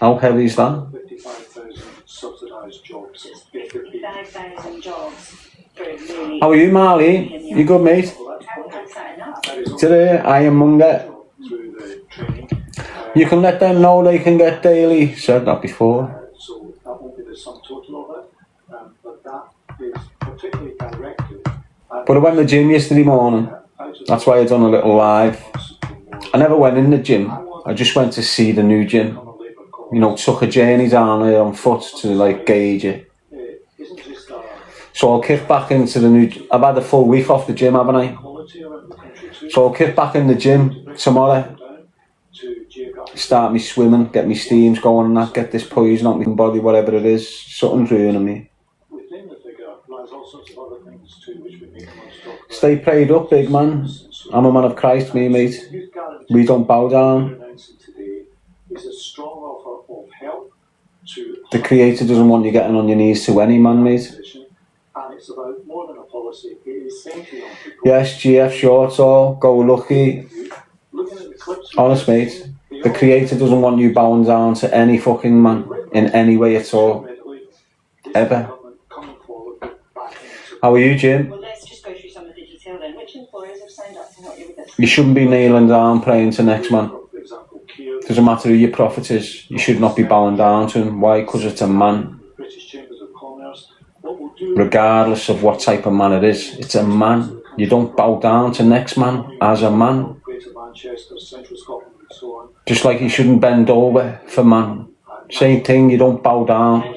How heavy is that? 55,000 subsidised jobs. 55,000 jobs. How are you, Marley? You good, mate? Today, ironmonger. You can let them know they can get daily. Said that before. So that won't be the sum total of it, but that is particularly directed. But I went to the gym yesterday morning. That's why I done a little live. I never went in the gym. I just went to see the new gym. You know, took a journey down there on foot to like gauge it. So I'll kick back into the new. I've had a full week off the gym, haven't I? So I'll kick back in the gym tomorrow. Start me swimming, get me steams going and that, get this poison out my body, whatever it is. Something's ruining me. Stay prayed up, big man. I'm a man of Christ, me, mate. We don't bow down. The Creator doesn't want you getting on your knees to any man, mate. Yes, GF shorts all, go lucky. Honest, mate. The Creator doesn't want you bowing down to any fucking man in any way at all. Ever. How are you, Jim? Well, let's just go through some of the detail then. Which employers have signed up to help you with this? You shouldn't be kneeling down praying to next man. Doesn't matter who your prophet is. You should not be bowing down to him. Why? Because it's a man. Regardless of what type of man it is, it's a man. You don't bow down to next man as a man. Just like you shouldn't bend over for man. Same thing, you don't bow down.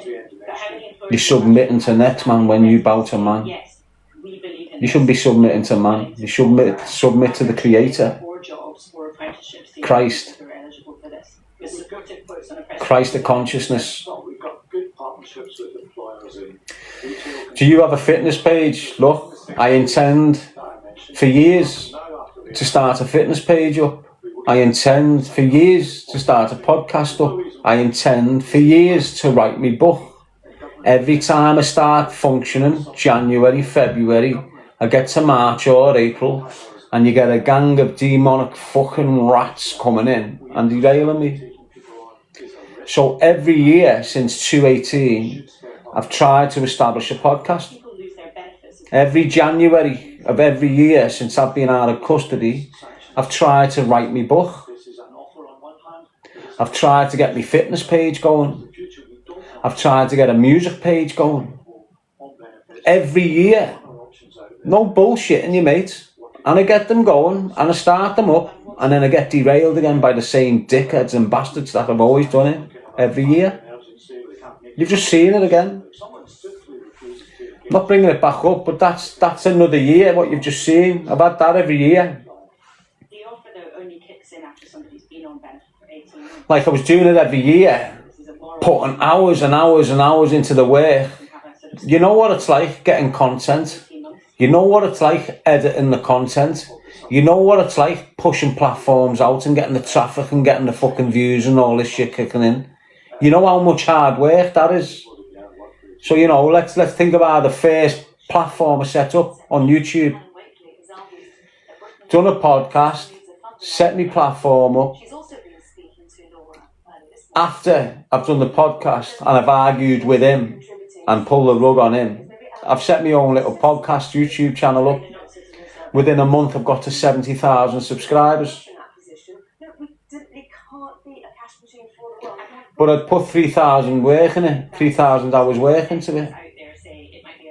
You're submitting to next man when you bow to man. You shouldn't be submitting to man. You should submit to the Creator. Christ. Christ the consciousness. Do you have a fitness page? Look, I intend for years to start a fitness page up. I intend for years to start a podcast up. I intend for years to write my book. Every time I start functioning, January, February, I get to March or April, and you get a gang of demonic fucking rats coming in and derailing me. So every year since 2018, I've tried to establish a podcast. Every January of every year since I've been out of custody, I've tried to write my book. I've tried to get my fitness page going. I've tried to get a music page going. Every year. No bullshitting you, mate. And I get them going, and I start them up, and then I get derailed again by the same dickheads and bastards that have always done it every year. You've just seen it again. I'm not bringing it back up, but that's another year, what you've just seen. I've had that every year. The offer, though, only kicks in after somebody's been on benefit for 18 months. Like I was doing it every year, putting hours and hours and hours into the work. You know what it's like getting content. You know what it's like editing the content. You know what it's like pushing platforms out and getting the traffic and getting the fucking views and all this shit kicking in. You know how much hard work that is. So, you know, let's think about the first platform I set up on YouTube. Done a podcast, set my platform up. After I've done the podcast and I've argued with him and pulled the rug on him, I've set my own little podcast YouTube channel up. Within a month, I've got to 70,000 subscribers. But I'd put 3,000 work in it, 3,000 hours work into it.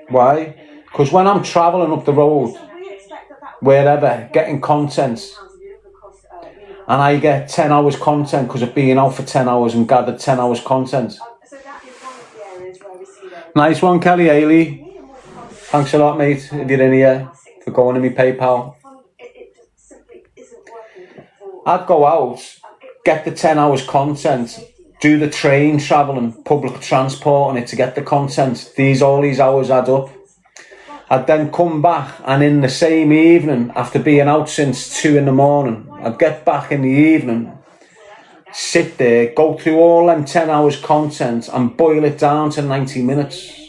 Why? Because when I'm travelling up the road, wherever, getting content, and I get 10 hours content because I've been out for 10 hours and gathered 10 hours content. Nice one, Kelly Ailey. Thanks a lot, mate, if you're in here, for going to me PayPal. I'd go out, get the 10 hours content, do the train travelling, public transport on it to get the content. All these hours add up. I'd then come back, and in the same evening, after being out since 2 a.m, I'd get back in the evening, sit there, go through all them 10 hours content and boil it down to 90 minutes.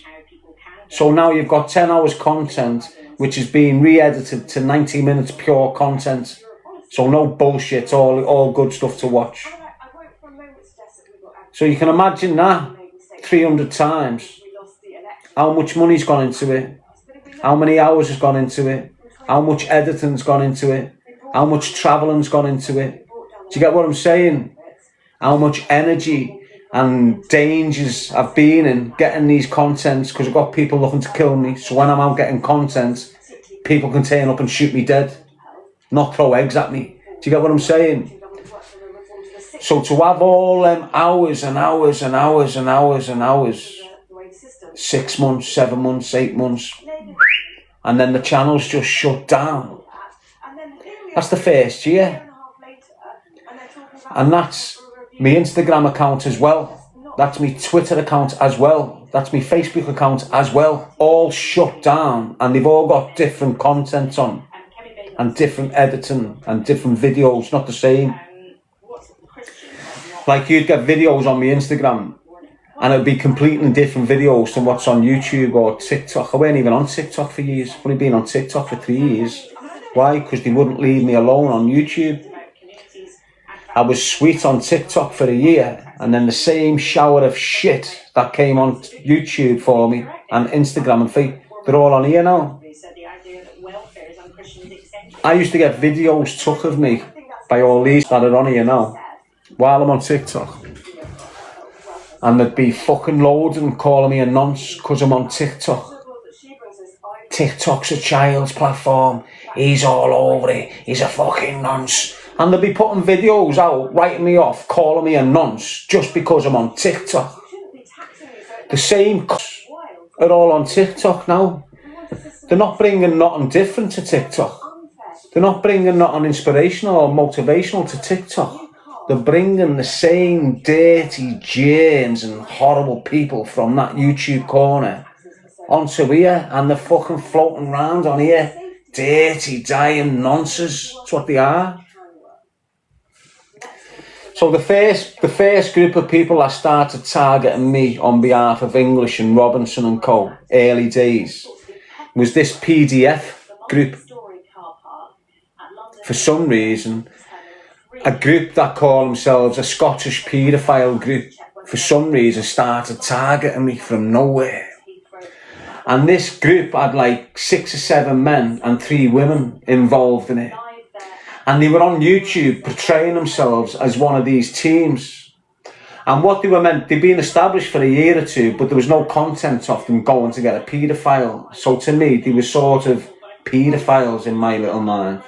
So now you've got 10 hours content, which is being re-edited to 90 minutes pure content. So no bullshit, all good stuff to watch. So you can imagine that 300 times. How much money's gone into it, how many hours has gone into it, how much editing's gone into it, how much travelling's gone into it. Do you get what I'm saying? How much energy and dangers I've been in getting these contents, because I've got people looking to kill me. So when I'm out getting content, people can turn up and shoot me dead, not throw eggs at me. Do you get what I'm saying? So to have all them hours and hours and hours and hours and hours, 6 months, 7 months, 8 months, and then the channel's just shut down. That's the first year. And that's my Instagram account as well. That's my Twitter account as well. That's my Facebook account as well. All shut down, and they've all got different content on, and different editing and different videos, not the same. Like you'd get videos on my Instagram and it'd be completely different videos than what's on YouTube or TikTok. I weren't even on TikTok for years. I've only been on TikTok for 3 years. Why? Because they wouldn't leave me alone on YouTube. I was sweet on TikTok for a year, and then the same shower of shit that came on YouTube for me and Instagram and Facebook, they're all on here now. I used to get videos took of me by all these that are on here now while I'm on TikTok, and there'd be fucking loads and calling me a nonce because I'm on TikTok. TikTok's a child's platform, he's all over it, he's a fucking nonce. And they'd be putting videos out, writing me off, calling me a nonce just because I'm on TikTok. The same are all on TikTok now. They're not bringing nothing different to TikTok. They're not bringing nothing inspirational or motivational to TikTok. They're bringing the same dirty germs and horrible people from that YouTube corner onto here, and they're fucking floating around on here. Dirty, dying nonsense. That's what they are. So the first group of people that started targeting me on behalf of English and Robinson and Co. early days was this PDF group. For some reason, a group that call themselves a Scottish paedophile group, for some reason started targeting me from nowhere. And this group had like 6 or 7 men and 3 women involved in it. And they were on YouTube portraying themselves as one of these teams. And what they were meant, they'd been established for a year or 2, but there was no content of them going to get a paedophile. So to me, they were sort of paedophiles in my little mind.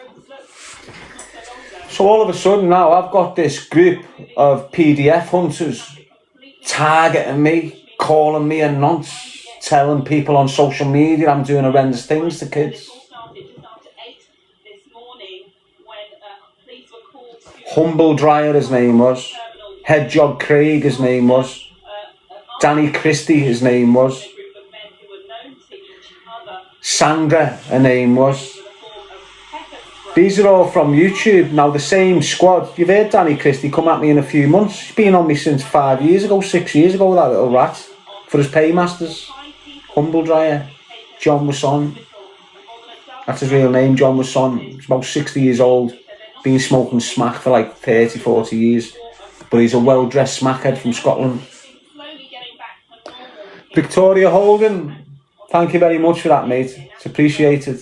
So all of a sudden now, I've got this group of PDF hunters targeting me, calling me a nonce, telling people on social media I'm doing horrendous things to kids. Humble Dryer, his name was. Hedgehog Craig, his name was. Danny Christie, his name was. Sandra, her name was. These are all from YouTube. Now the same squad. You've heard Danny Christie come at me in a few months. He's been on me since 5 years ago, 6 years ago, that little rat. For his paymasters. Humble Dryer. John Wason. That's his real name, John Wason. He's about 60 years old. Been smoking smack for like 30, 40 years. But he's a well-dressed smackhead from Scotland. Victoria Hogan. Thank you very much for that, mate. It's appreciated.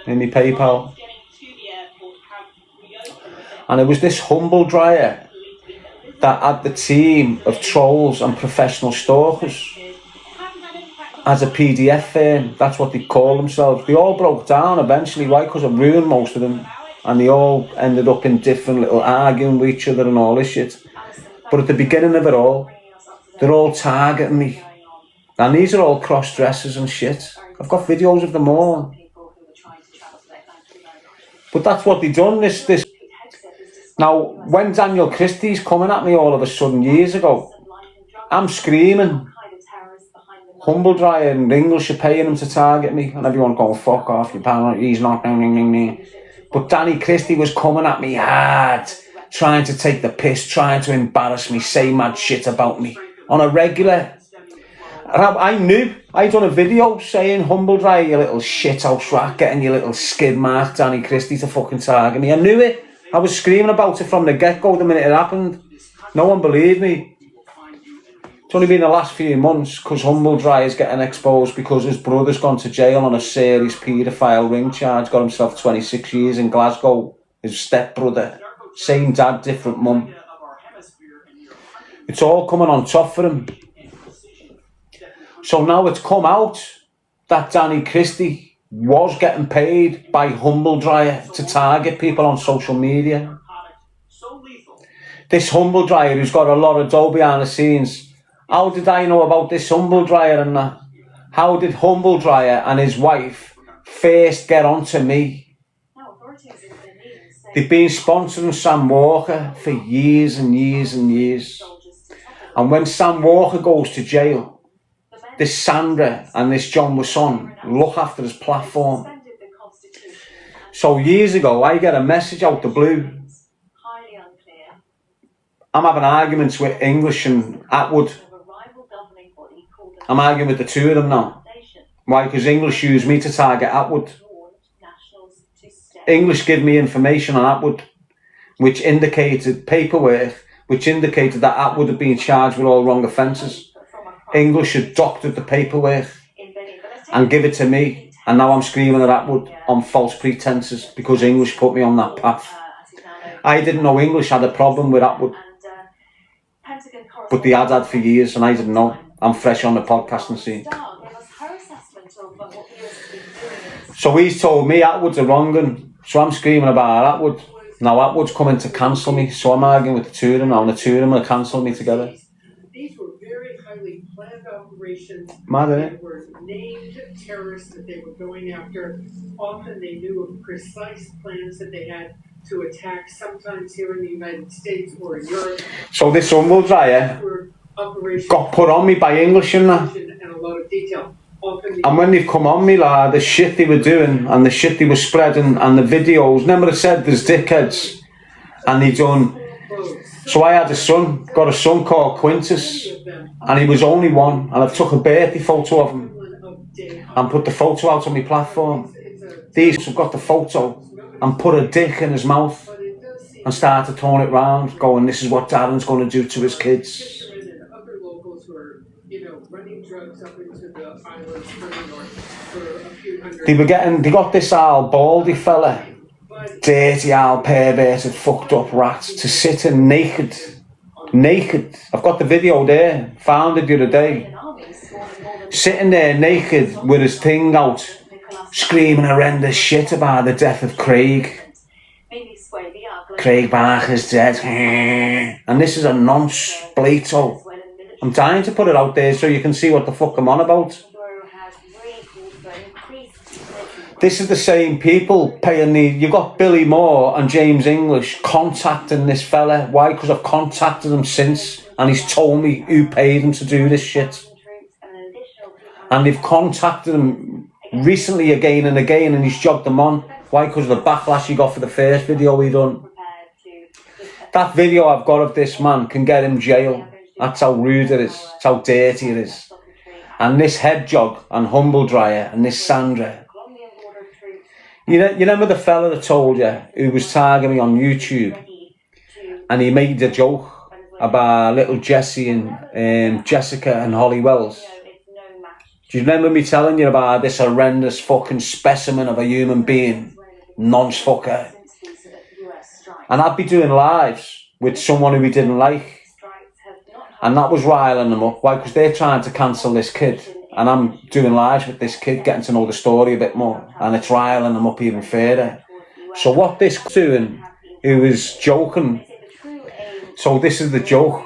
In my PayPal. And it was this Humble Dryer that had the team of trolls and professional stalkers as a PDF firm. That's what they call themselves. They all broke down eventually. Why? Because I ruined most of them. And they all ended up in different little arguing with each other and all this shit. But at the beginning of it all, they're all targeting me. And these are all cross-dressers and shit. I've got videos of them all. But that's what they done, this. Now, when Daniel Christie's coming at me all of a sudden years ago, I'm screaming. Humble Dryer and English are paying him to target me. And everyone going, fuck off, you pal, he's not. But Danny Christie was coming at me hard, trying to take the piss, trying to embarrass me, say mad shit about me on a regular. And I knew. I done a video saying, Humble Dryer, you little shithouse rat, getting your little skid mark Danny Christie to fucking target me. I knew it. I was screaming about it from the get-go the minute it happened. No one believed me. It's only been the last few months because Humble Dry is getting exposed because his brother's gone to jail on a serious paedophile ring charge, got himself 26 years in Glasgow. His stepbrother, same dad, different mum. It's all coming on top for him. So now it's come out that Danny Christie was getting paid by Humble Dryer to target people on social media. This Humble Dryer who's got a lot of dough behind the scenes. How did I know about this Humble Dryer and that? How did Humble Dryer and his wife first get onto me? They've been sponsoring Sam Walker for years and years and years. And when Sam Walker goes to jail, this Sandra and this John Wason look after his platform. So years ago, I get a message out the blue. I'm having arguments with English and Atwood. I'm arguing with the two of them now. Why? Because English use me to target Atwood. English give me information on Atwood, which indicated paperwork, which indicated that Atwood had been charged with all wrong offences. English had doctored the paperwork and give it to me, and now I'm screaming at Atwood on false pretences because English put me on that path. I didn't know English had a problem with Atwood, but they had for years, and I didn't know. I'm fresh on the podcasting scene. So he's told me Atwood's a wrong one, so I'm screaming about Atwood. Now Atwood's coming to cancel me, so I'm arguing with the two of them now, and the two of them are cancelling me together. These were very highly planned operations. Mad, They were named terrorists that they were going after. Often they knew of precise plans that they had to attack, sometimes here in the United States or in Europe. So this Humble Dryer got put on me by English and that. And a lot of detail. And when they've come on me, the shit they were doing and the shit they were spreading and the videos, remember I said there's dickheads, and they done. So I had got a son called Quintus, and he was only one, and I took a birthday photo of him and put the photo out on my platform. These have got the photo and put a dick in his mouth and started throwing it round, going, this is what Darren's going to do to his kids. They got this old baldy fella, dirty old perverted fucked up rat, to sit in naked. I've got the video there, found it the other day. Sitting there naked with his thing out, screaming horrendous shit about the death of Craig. Craig Barker's dead. And this is a nonce, Blato. I'm dying to put it out there so you can see what the fuck I'm on about. This is the same people paying you've got Billy Moore and James English contacting this fella. Why? Because I've contacted him since and he's told me who paid him to do this shit. And they've contacted him recently again and again and he's jogged them on. Why? Because of the backlash he got for the first video he done. That video I've got of this man can get him jail. That's how rude it is. That's how dirty it is. And this head jog and Humble Dryer and this Sandra. You remember the fella that told you who was tagging me on YouTube and he made a joke about little Jessie and Jessica and Holly Wells? Do you remember me telling you about this horrendous fucking specimen of a human being, Nonse fucker? And I'd be doing lives with someone who he didn't like. And that was riling them up. Why? Because they're trying to cancel this kid. And I'm doing lives with this kid, getting to know the story a bit more. And it's riling them up even further. So what this doing, who was joking. So this is the joke.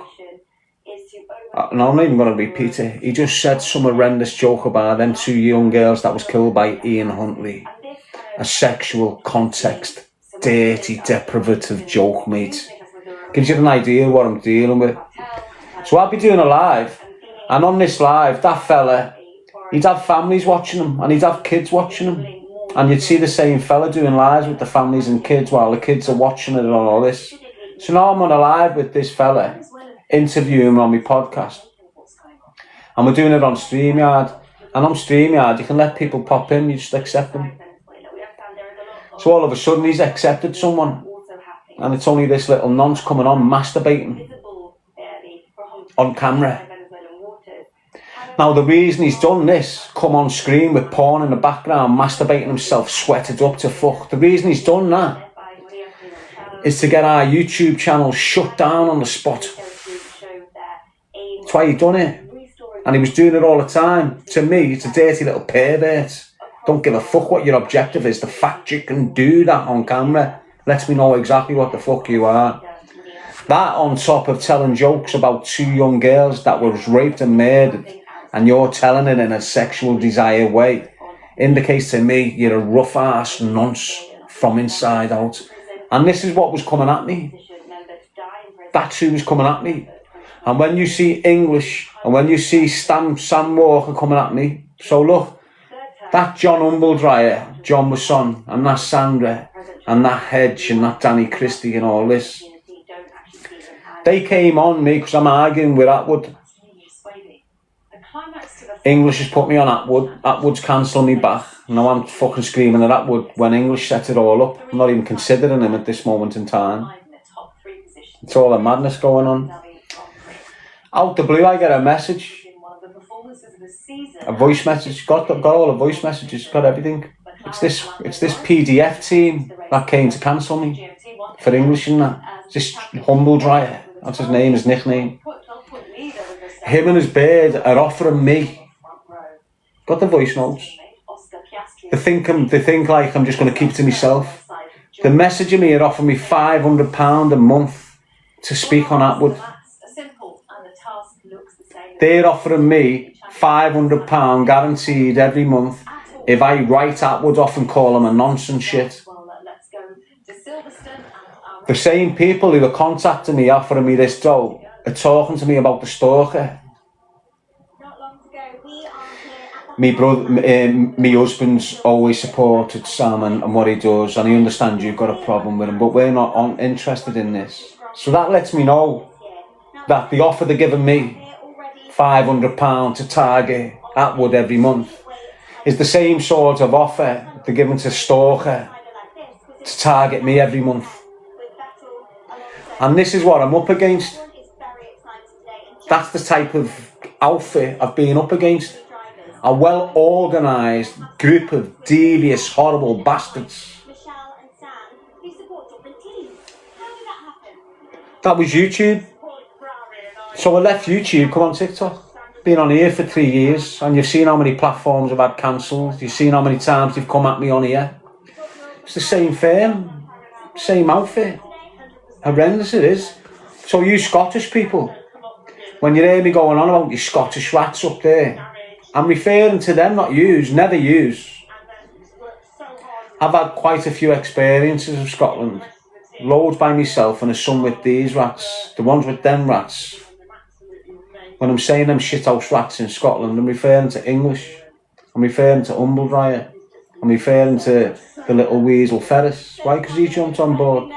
And I'm not even going to repeat it. He just said some horrendous joke about them two young girls that was killed by Ian Huntley. A sexual context, dirty, deprivative joke, mate. Gives you an idea of what I'm dealing with. So I'll be doing a live. And on this live, that fella, he'd have families watching him and he'd have kids watching him. And you'd see the same fella doing lives with the families and kids while the kids are watching it and all this. So now I'm on a live with this fella, interviewing him on my podcast. And we're doing it on StreamYard. And on StreamYard, you can let people pop in, you just accept them. So all of a sudden, he's accepted someone. And it's only this little nonce coming on, masturbating. On camera. Now, the reason he's done this, come on screen with porn in the background, masturbating himself, sweated up to fuck, the reason he's done that is to get our YouTube channel shut down on the spot. That's why he done it. And he was doing it all the time. To me, it's a dirty little pervert. Don't give a fuck what your objective is. The fact you can do that on camera lets me know exactly what the fuck you are. That on top of telling jokes about 2 young girls that was raped and murdered, and you're telling it in a sexual desire way, indicates to me you're a rough-ass nonce from inside out. And this is what was coming at me. That's who was coming at me. And when you see English, and when you see Sam Walker coming at me, so look, that John Humbledryer, John Wason, and that Sandra, and that Hedge, and that Danny Christie, and all this, they came on me because I'm arguing with Atwood. English has put me on Atwood. Atwood's cancelling me back. Now I'm fucking screaming at Atwood when English set it all up. I'm not even considering him at this moment in time. It's all a madness going on. Out the blue, I get a message. A voice message. Got all the voice messages. Got everything. It's this PDF team that came to cancel me for English and that. It's this Humbledryer. That's his name, his nickname. Him and his bird are offering me. Got the voice notes. They think like I'm just going to keep it to myself. They're messaging me and offering me £500 a month to speak on Atwood. They're offering me £500 guaranteed every month if I write Atwood off and call him a nonce and shit. The same people who are contacting me, offering me this dough, are talking to me about the stalker. Me husband's always supported Sam and what he does, and he understands you've got a problem with him, but we're not interested in this. So that lets me know that the offer they're giving me, £500 to target Atwood every month, is the same sort of offer they're giving to stalker to target me every month. And this is what I'm up against. That's the type of outfit I've been up against. A well-organised group of devious, horrible bastards. That was YouTube. So I left YouTube, come on TikTok. Been on here for 3 years, and you've seen how many platforms I've had cancelled. You've seen how many times they've come at me on here. It's the same firm, same outfit. Horrendous it is. So you Scottish people, when you hear me going on about you Scottish rats up there, I'm referring to them, not yous, never yous. I've had quite a few experiences of Scotland. Loads by myself and a son with these rats, the ones with them rats. When I'm saying them shithouse rats in Scotland, I'm referring to English. I'm referring to Humbledryer. I'm referring to the little weasel Ferris. Why? Because he jumped on board.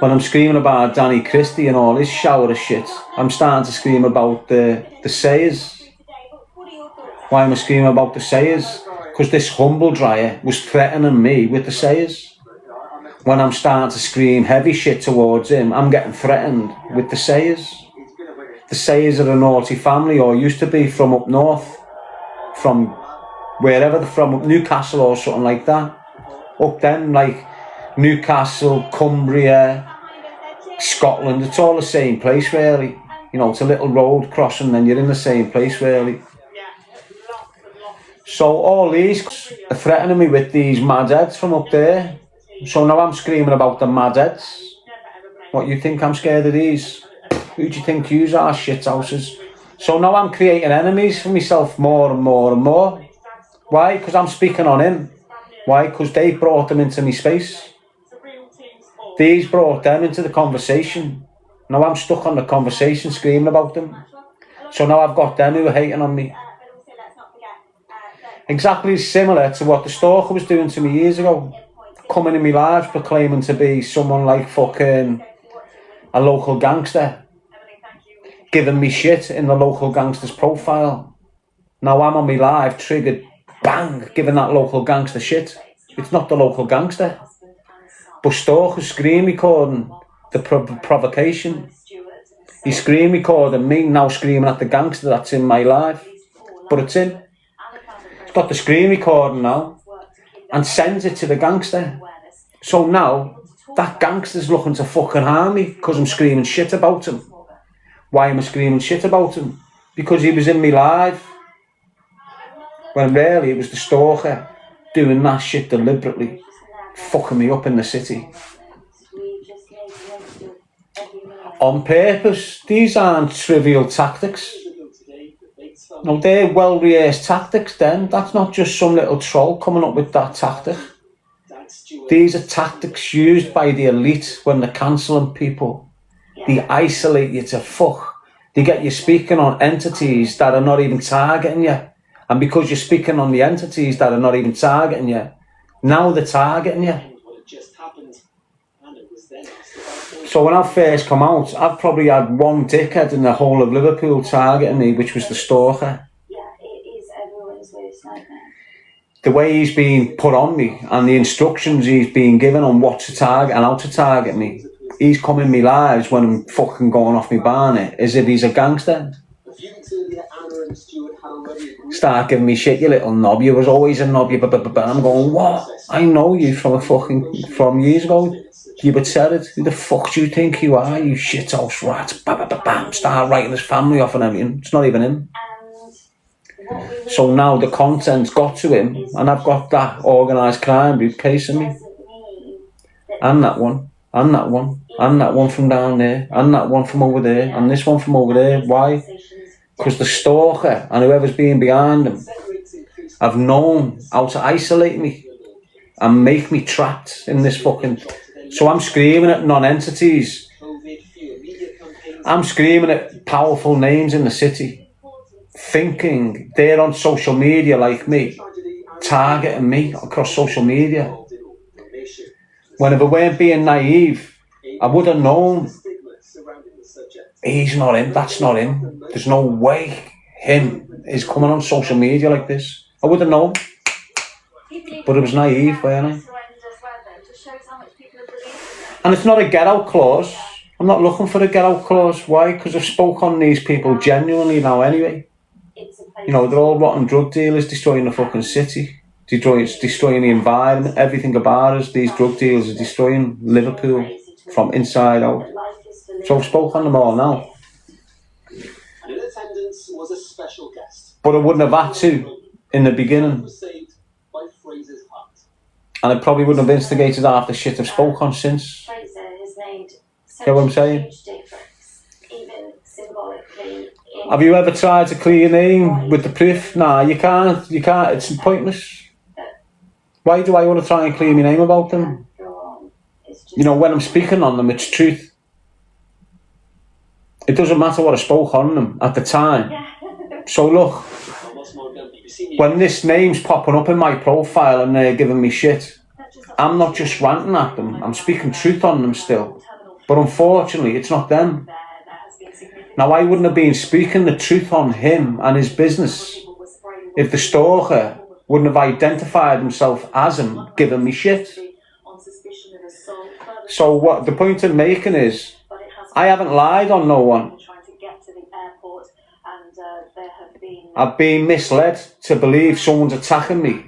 When I'm screaming about Danny Christie and all his shower of shit, I'm starting to scream about the Sayers. Why am I screaming about the Sayers? Because this Humbledryer was threatening me with the Sayers. When I'm starting to scream heavy shit towards him, I'm getting threatened with the Sayers. The Sayers are a naughty family, or used to be, from up north. From wherever they're from, up Newcastle or something like that. Up them, like Newcastle, Cumbria, Scotland, it's all the same place really. You know, it's a little road crossing and you're in the same place really. So all these are threatening me with these mad heads from up there. So now I'm screaming about the mad heads. What, you think I'm scared of these? Who do you think yous are, shithouses? So now I'm creating enemies for myself more and more and more. Why? Because I'm speaking on him. Why? Because they brought them into my space. These brought them into the conversation. Now I'm stuck on the conversation screaming about them. So now I've got them who are hating on me. Exactly similar to what the stalker was doing to me years ago. Coming in my lives proclaiming to be someone like fucking a local gangster. Giving me shit in the local gangster's profile. Now I'm on my live, triggered, bang, giving that local gangster shit. It's not the local gangster. But stalkers screen recording the provocation. He's screen recording me now screaming at the gangster that's in my life. But it's in. He's got the screen recording now and sends it to the gangster. So now, that gangster's looking to fucking harm me because I'm screaming shit about him. Why am I screaming shit about him? Because he was in me live. When really it was the stalker doing that shit deliberately, fucking me up in the city. On purpose. These aren't trivial tactics. No, they're well-rehearsed tactics then. That's not just some little troll coming up with that tactic. These are tactics used by the elite when they're cancelling people. They isolate you to fuck. They get you speaking on entities that are not even targeting you. And because you're speaking on the entities that are not even targeting you, now they're targeting you. So when I first come out, I've probably had one dickhead in the whole of Liverpool targeting me, which was the stalker. Yeah, it is everyone's worst nightmare. The way he's been put on me and the instructions he's been given on what to target and how to target me, he's come in me lives when I'm fucking going off me barnet as if he's a gangster. Start giving me shit, you little knob, you was always a knob, you I'm going, what? I know you from years ago. You but said it. Who the fuck do you think you are, you shithouse rat? Bam. Start writing his family off and everything. It's not even him. So now the content's got to him, and I've got that organised crime group casing me. And that one, and that one, and that one from down there, and that one from over there, and this one from over there. Why? Because the stalker and whoever's being behind him have known how to isolate me and make me trapped in this fucking... So I'm screaming at non-entities. I'm screaming at powerful names in the city, thinking they're on social media like me, targeting me across social media. When if I weren't being naive, I would have known he's not him, that's not him. There's no way him is coming on social media like this. I would have known. But it was naive, weren't I? And it's not a get-out clause. I'm not looking for a get-out clause. Why? Because I've spoke on these people genuinely now anyway. You know, they're all rotten drug dealers destroying the fucking city. Destroying the environment, everything about us. These drug dealers are destroying Liverpool from inside out. So I've spoke on them all now. But I wouldn't have had to in the beginning. And I probably wouldn't have instigated half the shit I've spoke on since. Get what I'm saying? Have you ever tried to clear your name with the proof? Nah, you can't. You can't. It's pointless. Why do I want to try and clear my name about them? You know, when I'm speaking on them, it's truth. It doesn't matter what I spoke on them at the time. So look, when this name's popping up in my profile and they're giving me shit, I'm not just ranting at them, I'm speaking truth on them still. But unfortunately, it's not them. Now, I wouldn't have been speaking the truth on him and his business if the stalker wouldn't have identified himself as him, giving me shit. So what the point I'm making is, I haven't lied on no one. I've been misled to believe someone's attacking me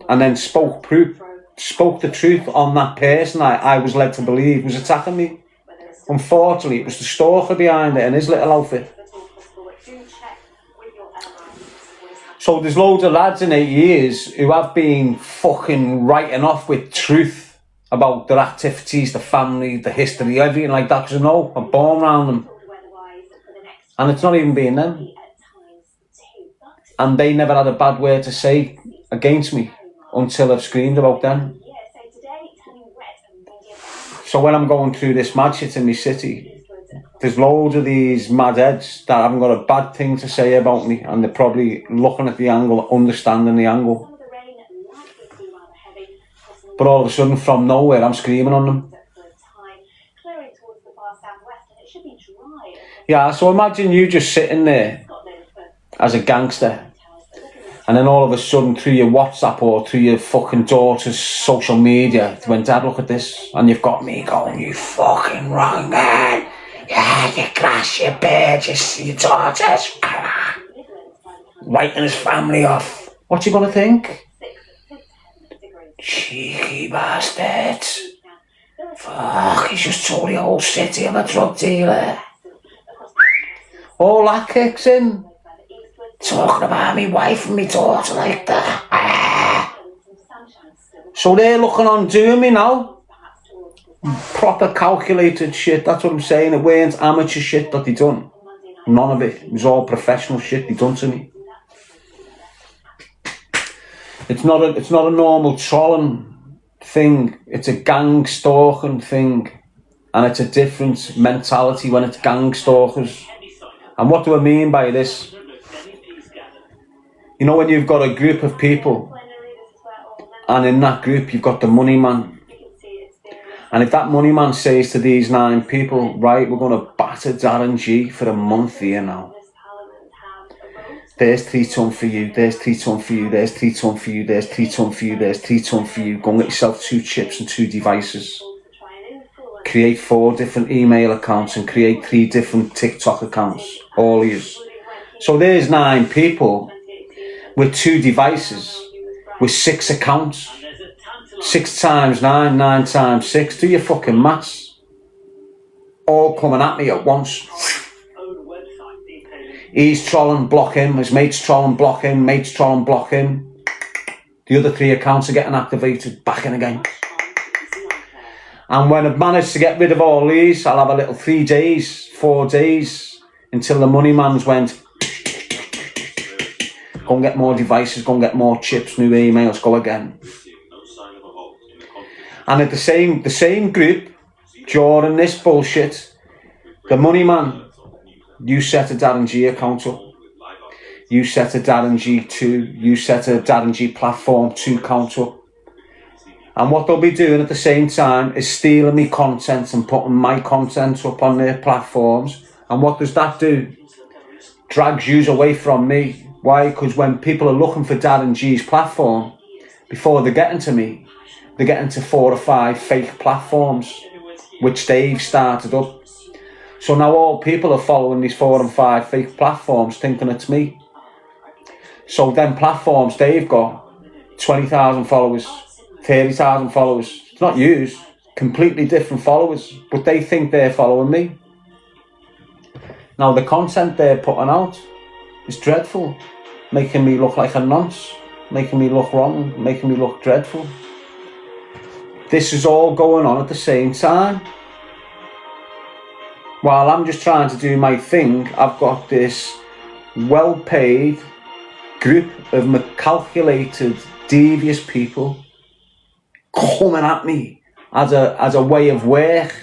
and then spoke the truth on that person I was led to believe was attacking me. Unfortunately, it was the stalker behind it in his little outfit. So there's loads of lads in 8 years who have been fucking writing off with truth about their activities, the family, the history, everything like that, because I know I'm born around them. And it's not even being them. And they never had a bad word to say against me until I've screamed about them. So when I'm going through this mad shit in my city, there's loads of these mad heads that haven't got a bad thing to say about me, and they're probably looking at the angle, understanding the angle. But all of a sudden, from nowhere, I'm screaming on them. Yeah, so imagine you just sitting there as a gangster, and then all of a sudden through your WhatsApp or through your fucking daughter's social media, when Dad, look at this, and you've got me going, you fucking wrong man, yeah. You crash, you bird, your daughters. Writing his family off. What's he gonna think? Cheeky bastards. Fuck, he's just told the whole city I'm a drug dealer. All that kicks in. Talking about me wife and me daughter like that. So they're looking on doing me now. Proper calculated shit, that's what I'm saying. It weren't amateur shit that they done. None of it. It was all professional shit they done to me. It's not a normal trolling thing. It's a gang stalking thing. And it's a different mentality when it's gang stalkers. And what do I mean by this? You know when you've got a group of people, and in that group you've got the money man. And if that money man says to these 9 people, right, we're going to batter Darren G for a month here now. There's 3 ton for you, there's 3 ton for you, there's 3 ton for you, there's 3 ton for you, there's 3 ton for you. Go and get yourself 2 chips and 2 devices. Create 4 different email accounts and create 3 different TikTok accounts. All yours. So there's 9 people with 2 devices, with 6 accounts. 6 times 9, 9 times 6. Do your fucking maths. All coming at me at once. He's trolling, block him. His mate's trolling, block him. Mate's trolling, block him. The other 3 accounts are getting activated. Back in again. And when I've managed to get rid of all these, I'll have a little 3 days, 4 days, until the money man's went, go and get more devices, go and get more chips, new emails, go again. And at the same group, during this bullshit, the money man, you set a Darren G account up. You set a Darren G2, you set a Darren G platform 2 count up. And what they'll be doing at the same time is stealing me content and putting my content up on their platforms. And what does that do? Drags you away from me. Why? Because when people are looking for Darren G's platform, before they're getting to me, they're getting to 4 or 5 fake platforms, which they've started up. So now all people are following these 4 and 5 fake platforms thinking it's me. So them platforms, they've got 20,000 followers, 30,000 followers. It's not yous, completely different followers, but they think they're following me. Now the content they're putting out is dreadful, making me look like a nonce, making me look wrong, making me look dreadful. This is all going on at the same time. While I'm just trying to do my thing, I've got this well-paid group of calculated, devious people coming at me as a way of work.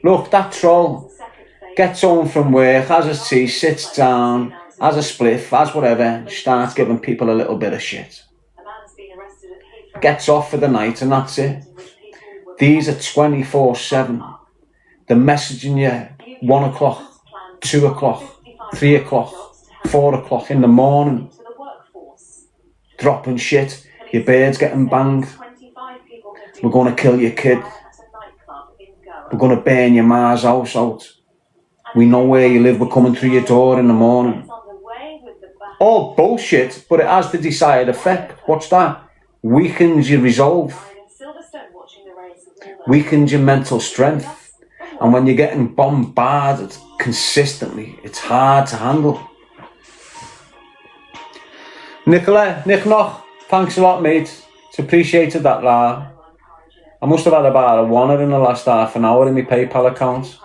Look, that troll gets home from work, has a tea, sits down, has a spliff, has whatever, starts giving people a little bit of shit. Gets off for the night and that's it. These are 24/7. They're messaging you 1 o'clock, 2 o'clock, 3 o'clock, 4 o'clock in the morning. Dropping shit. Your bird's getting banged. We're going to kill your kid. We're going to burn your ma's house out. We know where you live. We're coming through your door in the morning. All bullshit, but it has the desired effect. What's that? Weakens your resolve. Weakens your mental strength. And when you're getting bombarded consistently, it's hard to handle. Nicola, Nick Noch, thanks a lot, mate. It's appreciated that, lad. I must have had about a $1 in the last half an hour in my PayPal account.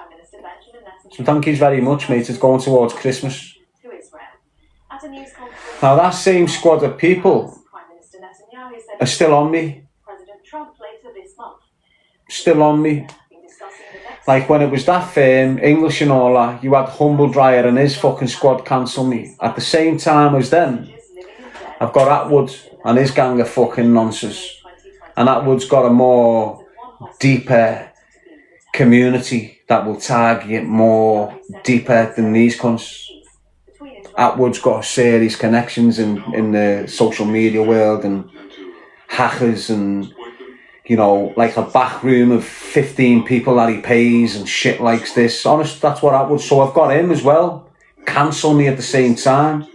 So thank you very much, mate. It's going towards Christmas. Now that same squad of people are still on me. Still on me. Like when it was that firm, English and all that, you had Humble Dryer and his fucking squad cancel me. At the same time as them, I've got Atwood and his gang of fucking nonsense. And Atwood's got a more deeper community that will target more deeper than these cunts. Atwood's got serious connections in the social media world and hackers, and you know, like a back room of 15 people that he pays and shit like this. Honest, that's what Atwood. So I've got him as well. Cancel me at the same time.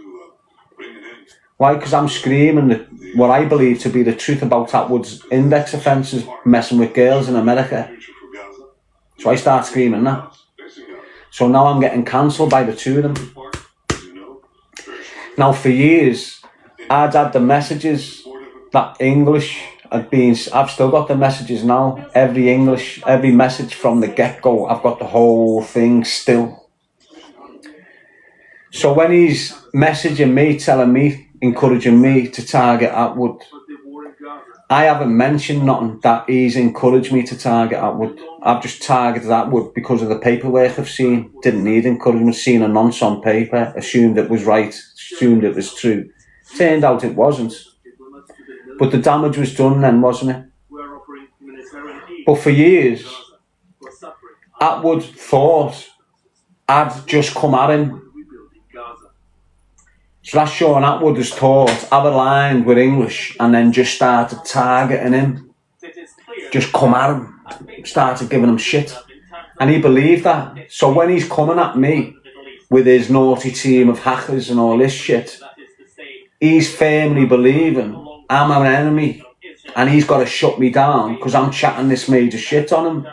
Why? Because I'm screaming what I believe to be the truth about Atwood's index offences, messing with girls in America. So I start screaming that. So now I'm getting cancelled by the two of them. Now for years, I'd had the messages that English had been, I've still got the messages now. Every message from the get-go, I've got the whole thing still. So when he's messaging me, telling me, encouraging me to target Atwood, I haven't mentioned nothing that he's encouraged me to target Atwood. I've just targeted Atwood because of the paperwork I've seen. Didn't need encouragement, seen a nonce on paper, assumed it was right, assumed it was true. Turned out it wasn't. But the damage was done then, wasn't it? But for years, Atwood thought I'd just come at him. So that's showing Atwood has thought I've aligned with English and then just started targeting him. Just come at him, started giving him shit. And he believed that. So when he's coming at me with his naughty team of hackers and all this shit, he's firmly believing I'm an enemy and he's got to shut me down because I'm chatting this major shit on him.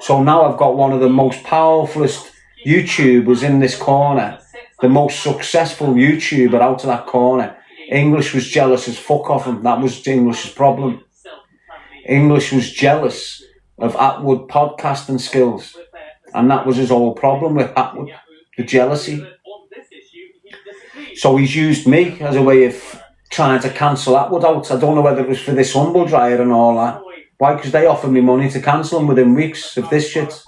So now I've got one of the most powerfulest YouTubers in this corner, the most successful YouTuber out of that corner. English was jealous as fuck of him. That was English's problem. English was jealous of Atwood podcasting skills, and that was his whole problem with Atwood, the jealousy. So he's used me as a way of trying to cancel Atwood out. I don't know whether it was for this humble dryer and all that. Why? Because they offered me money to cancel him within weeks of this shit.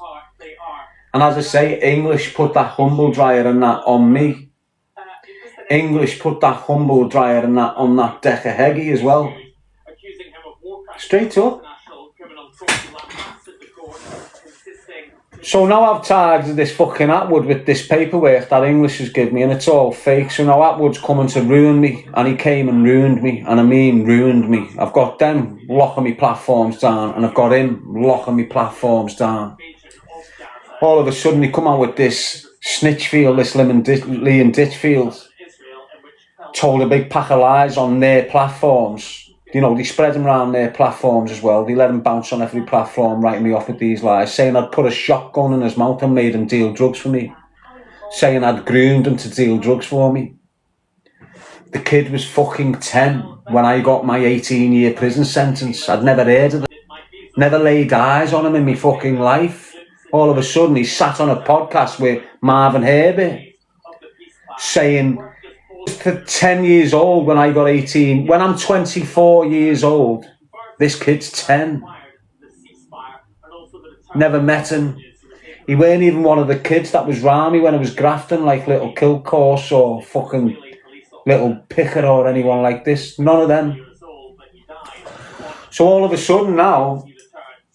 And as I say, English put that humble dryer and that on me. English put that humble dryer and that on that Decker Heggie as well. Straight up. So now I've tagged this fucking Atwood with this paperwork that English has given me, and it's all fake. So now Atwood's coming to ruin me, and he came and ruined me, and I mean ruined me. I've got them locking me platforms down, and I've got him locking me platforms down. All of a sudden he come out with this Snitchfield, this Liam Ditchfield, told a big pack of lies on their platforms. You know, they spread them around their platforms as well. They let him bounce on every platform, writing me off with these lies, saying I'd put a shotgun in his mouth and made him deal drugs for me. Saying I'd groomed him to deal drugs for me. The kid was fucking 10 when I got my 18-year prison sentence. I'd never heard of it. Never laid eyes on him in my fucking life. All of a sudden, he sat on a podcast with Marvin Herbert, saying, for 10 years old when I got 18. When I'm 24 years old, this kid's 10. Never met him. He weren't even one of the kids that was round me when I was grafting, like little Kilcourse or fucking little Picker or anyone like this. None of them. So all of a sudden now,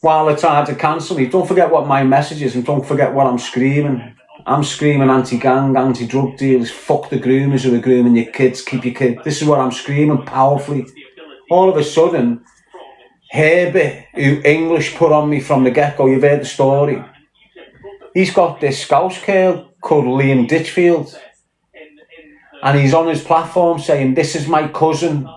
while it's hard to cancel me, don't forget what my message is and don't forget what I'm screaming. I'm screaming anti-gang, anti-drug dealers, fuck the groomers who are grooming your kids, keep your kids. This is what I'm screaming powerfully. All of a sudden, Herbert, who English put on me from the get-go, you've heard the story. He's got this scouse curl called Liam Ditchfield. And he's on his platform saying, this is my cousin.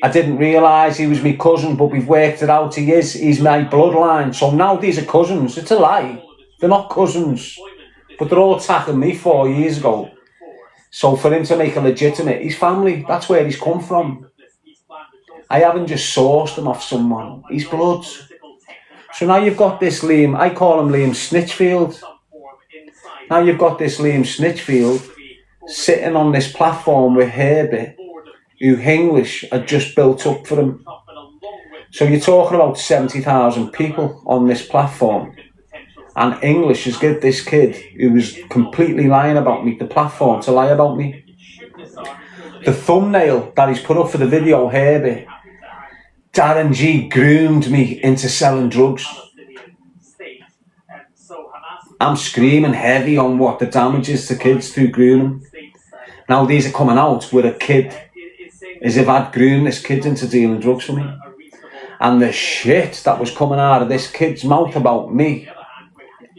I didn't realise he was my cousin, but we've worked it out. He's my bloodline. So now these are cousins. It's a lie. They're not cousins. But they're all attacking me 4 years ago. So for him to make a legitimate, he's family. That's where he's come from. I haven't just sourced him off someone. He's blood. So now you've got this Liam, I call him Liam Snitchfield. Now you've got this Liam Snitchfield sitting on this platform with Herbert, who English had just built up for him. So you're talking about 70,000 people on this platform. And English has given this kid, who was completely lying about me, the platform to lie about me. The thumbnail that he's put up for the video, Herbert, Darren G groomed me into selling drugs. I'm screaming heavy on what the damage is to kids through grooming. Now these are coming out with a kid, as if I'd groomed this kid into dealing drugs for me. And the shit that was coming out of this kid's mouth about me.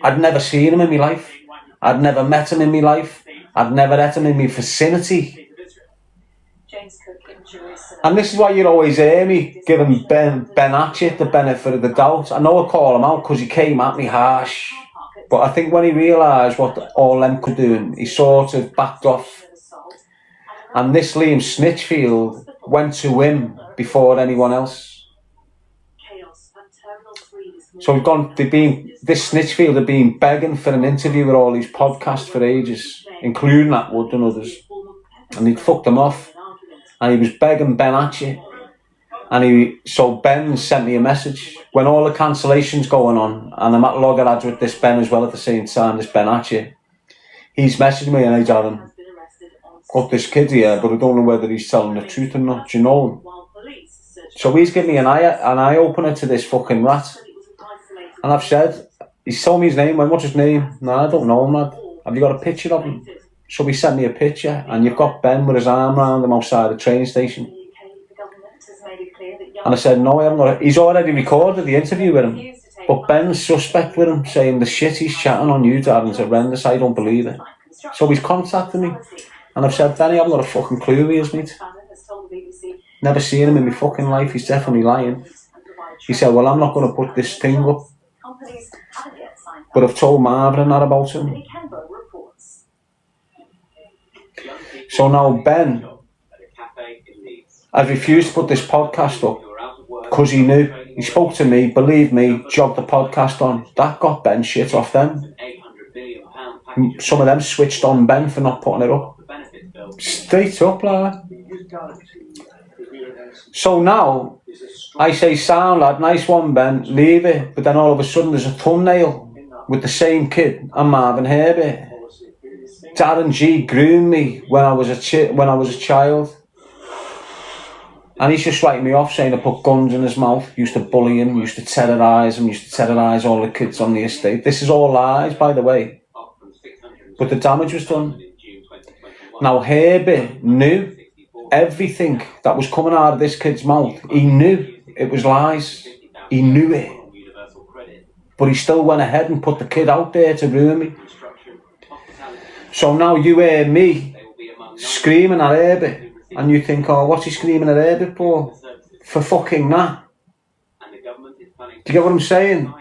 I'd never seen him in my life. I'd never met him in my life. I'd never met him in my vicinity. And this is why you always hear me giving Ben Hatchett the benefit of the doubt. I know I call him out because he came at me harsh. But I think when he realised what all them could do, he sort of backed off. And this Liam Snitchfield went to him before anyone else. So this Snitchfield had been begging for an interview with all these podcasts for ages, including Atwood and others. And he'd fucked them off. And he was begging Ben Hatchett. So Ben sent me a message when all the cancellations going on, and I'm at loggerheads with this Ben as well at the same time, this Ben Hatchett. He's messaged me, and hey Darren, got this kid here, but I don't know whether he's telling the truth or not. Do you know him? So he's given me an eye opener to this fucking rat. And I've said, he's told me his name. What's his name? No, I don't know him, lad. Have you got a picture of him? So he sent me a picture, and you've got Ben with his arm around him outside the train station. And I said, no, I haven't got it. He's already recorded the interview with him. But Ben's suspect with him, saying the shit he's chatting on you, Darren's horrendous. I don't believe it. So he's contacted me. And I've said, Benny, I haven't got a fucking clue who he is, mate. Never seen him in my fucking life. He's definitely lying. He said, well, I'm not going to put this thing up. But I've told Marvin and that about him. So now Ben has refused to put this podcast up because he knew. He spoke to me, believed me, jogged the podcast on. That got Ben shit off them. Some of them switched on Ben for not putting it up. Straight up, like. So now, I say, sound lad, nice one Ben, leave it. But then all of a sudden there's a thumbnail with the same kid and Marvin Herbert. Darren G groomed me when I was a child. And he's just writing me off saying I put guns in his mouth, used to bully him, used to terrorise him, used to terrorise all the kids on the estate. This is all lies, by the way. But the damage was done. Now Herbert knew everything that was coming out of this kid's mouth. He knew it was lies. He knew it. But he still went ahead and put the kid out there to ruin me. So now you hear me screaming at Herbert. And you think, oh, what's he screaming at Herbert for? For fucking that. Do you get what I'm saying?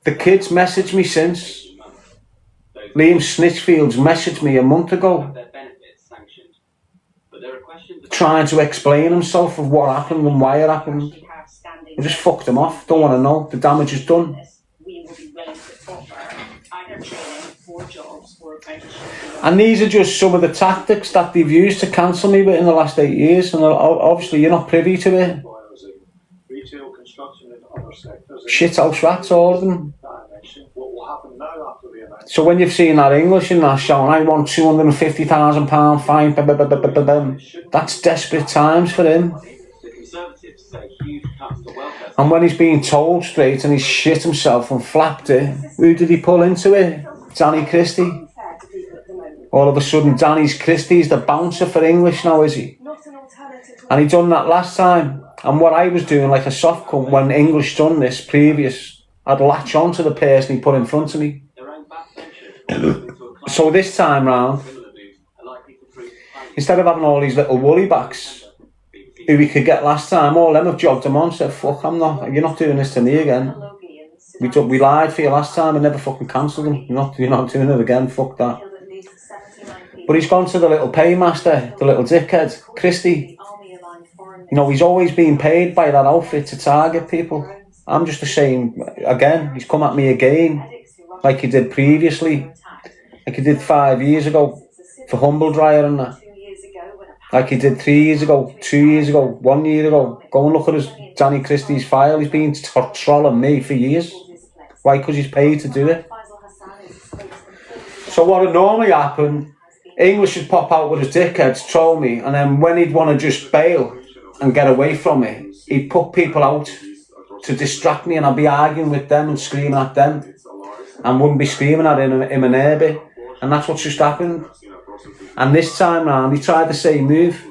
The kid's messaged me since. Liam Snitchfield's messaged me a month ago. Trying to explain himself of what happened and why it happened. I just fucked him off. Don't want to know. The damage is done. And these are just some of the tactics that they've used to cancel me with in the last 8 years. And obviously you're not privy to it. Shithouse rats, all of them. So when you've seen that English in that showing, I want £250,000 fine, that's desperate times for him. And when he's being told straight and he's shit himself and flapped it, who did he pull into it? Danny Christie. All of a sudden, Danny's Christie's the bouncer for English now, is he? And he done that last time. And what I was doing, like a soft cunt, when English done this previous, I'd latch on to the person he put in front of me. So this time round, instead of having all these little woolly backs who we could get last time, all them have jogged him on, said, fuck, you're not doing this to me again. We lied for you last time and never fucking cancelled them. You're not doing it again, fuck that. But he's gone to the little paymaster, the little dickhead, Christie. You know, he's always been paid by that outfit to target people. I'm just the same, again, he's come at me again, like he did previously, like he did 5 years ago, for Humble Dryer and that. Like he did 3 years ago, 2 years ago, 1 year ago. Go and look at his Danny Christie's file, he's been trolling me for years. Why? Because he's paid to do it. So what would normally happen, English would pop out with his dickheads, troll me, and then when he'd want to just bail and get away from it, he'd put people out to distract me, and I'd be arguing with them and screaming at them, and wouldn't be screaming at him and Herbie. And that's what's just happened. And this time round, he tried the same move,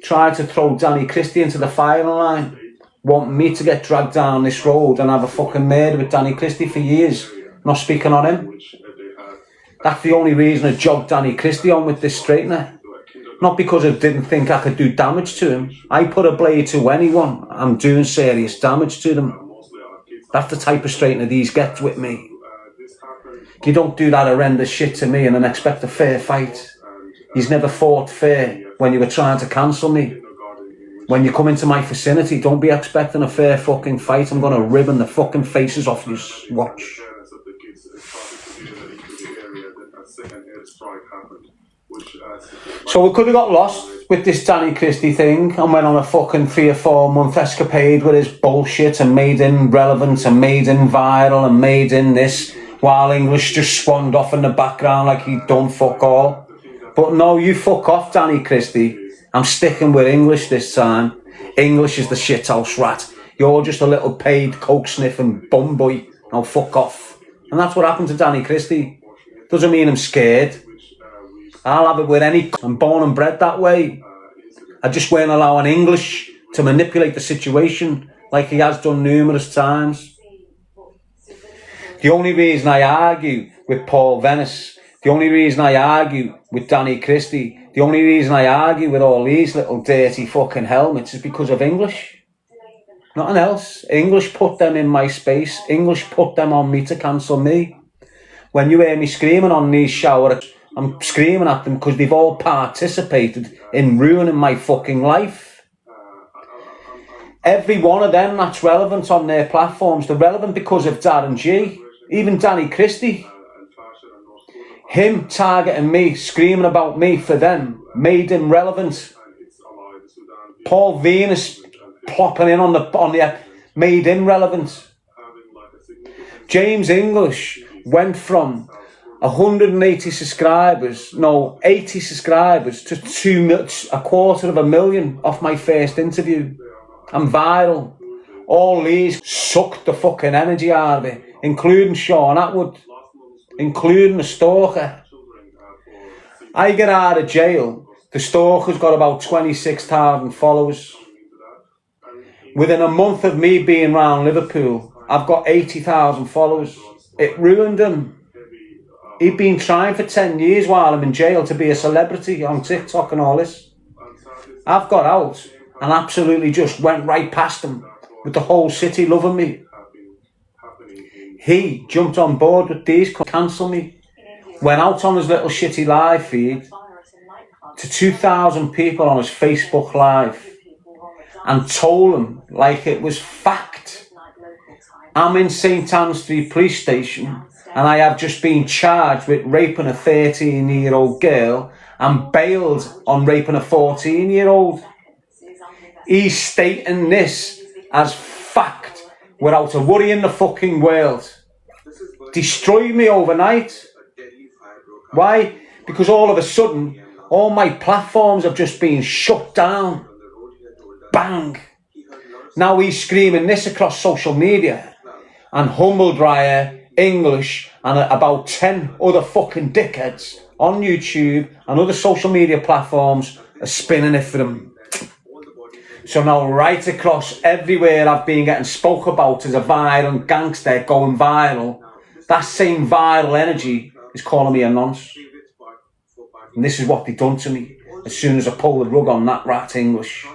tried to throw Danny Christie into the firing line want me to get dragged down this road and have a fucking murder with Danny Christie for years, not speaking on him. That's the only reason I jogged Danny Christie on with this straightener. Not because I didn't think I could do damage to him. I put a blade to anyone, I'm doing serious damage to them. That's the type of straightener these get with me. You don't do that horrendous shit to me and then expect a fair fight. He's never fought fair when you were trying to cancel me. When you come into my vicinity, don't be expecting a fair fucking fight. I'm gonna ribbon the fucking faces off you. Watch. So we could have got lost with this Danny Christie thing and went on a fucking 3 or 4 month escapade with his bullshit and made him relevant and made him viral and made him this, while English just swanned off in the background like he'd done fuck all. But no, you fuck off, Danny Christie. I'm sticking with English this time. English is the shithouse rat. You're just a little paid coke sniffing bum boy. Now fuck off. And that's what happened to Danny Christie. Doesn't mean I'm scared. I'll have it with any. I'm born and bred that way. I just weren't allowing English to manipulate the situation like he has done numerous times. The only reason I argue with Paul Venice, the only reason I argue with Danny Christie, the only reason I argue with all these little dirty fucking helmets is because of English. Nothing else. English put them in my space. English put them on me to cancel me. When you hear me screaming on these showers, I'm screaming at them because they've all participated in ruining my fucking life. Every one of them that's relevant on their platforms, they're relevant because of Darren G. Even Danny Christie. Him targeting me, screaming about me for them, made him relevant. Paul Venus plopping in on the made him relevant. James English went from 180 subscribers, no, 80 subscribers to 250,000 off my first interview. I'm viral. All these sucked the fucking energy out of it, including Sean Atwood, including the stalker. I get out of jail, the stalker's got about 26,000 followers. Within a month of me being around Liverpool, I've got 80,000 followers. It ruined him. He'd been trying for 10 years while I'm in jail to be a celebrity on TikTok and all this. I've got out and absolutely just went right past him with the whole city loving me. He jumped on board with these, cancel me. Went out on his little shitty live feed to 2,000 people on his Facebook Live and told them like it was fact. I'm in St Anne's Street police station and I have just been charged with raping a 13-year-old girl and bailed on raping a 14-year-old. He's stating this as fact without a worry in the fucking world. Destroyed me overnight. Why? Because all of a sudden, all my platforms have just been shut down. Bang. Now he's screaming this across social media. And Humbledryer, English, and about 10 other fucking dickheads on YouTube and other social media platforms are spinning it for him. So now right across everywhere I've been getting spoke about as a viral gangster going viral, that same viral energy is calling me a nonce. And this is what they've done to me as soon as I pull the rug on that rat English.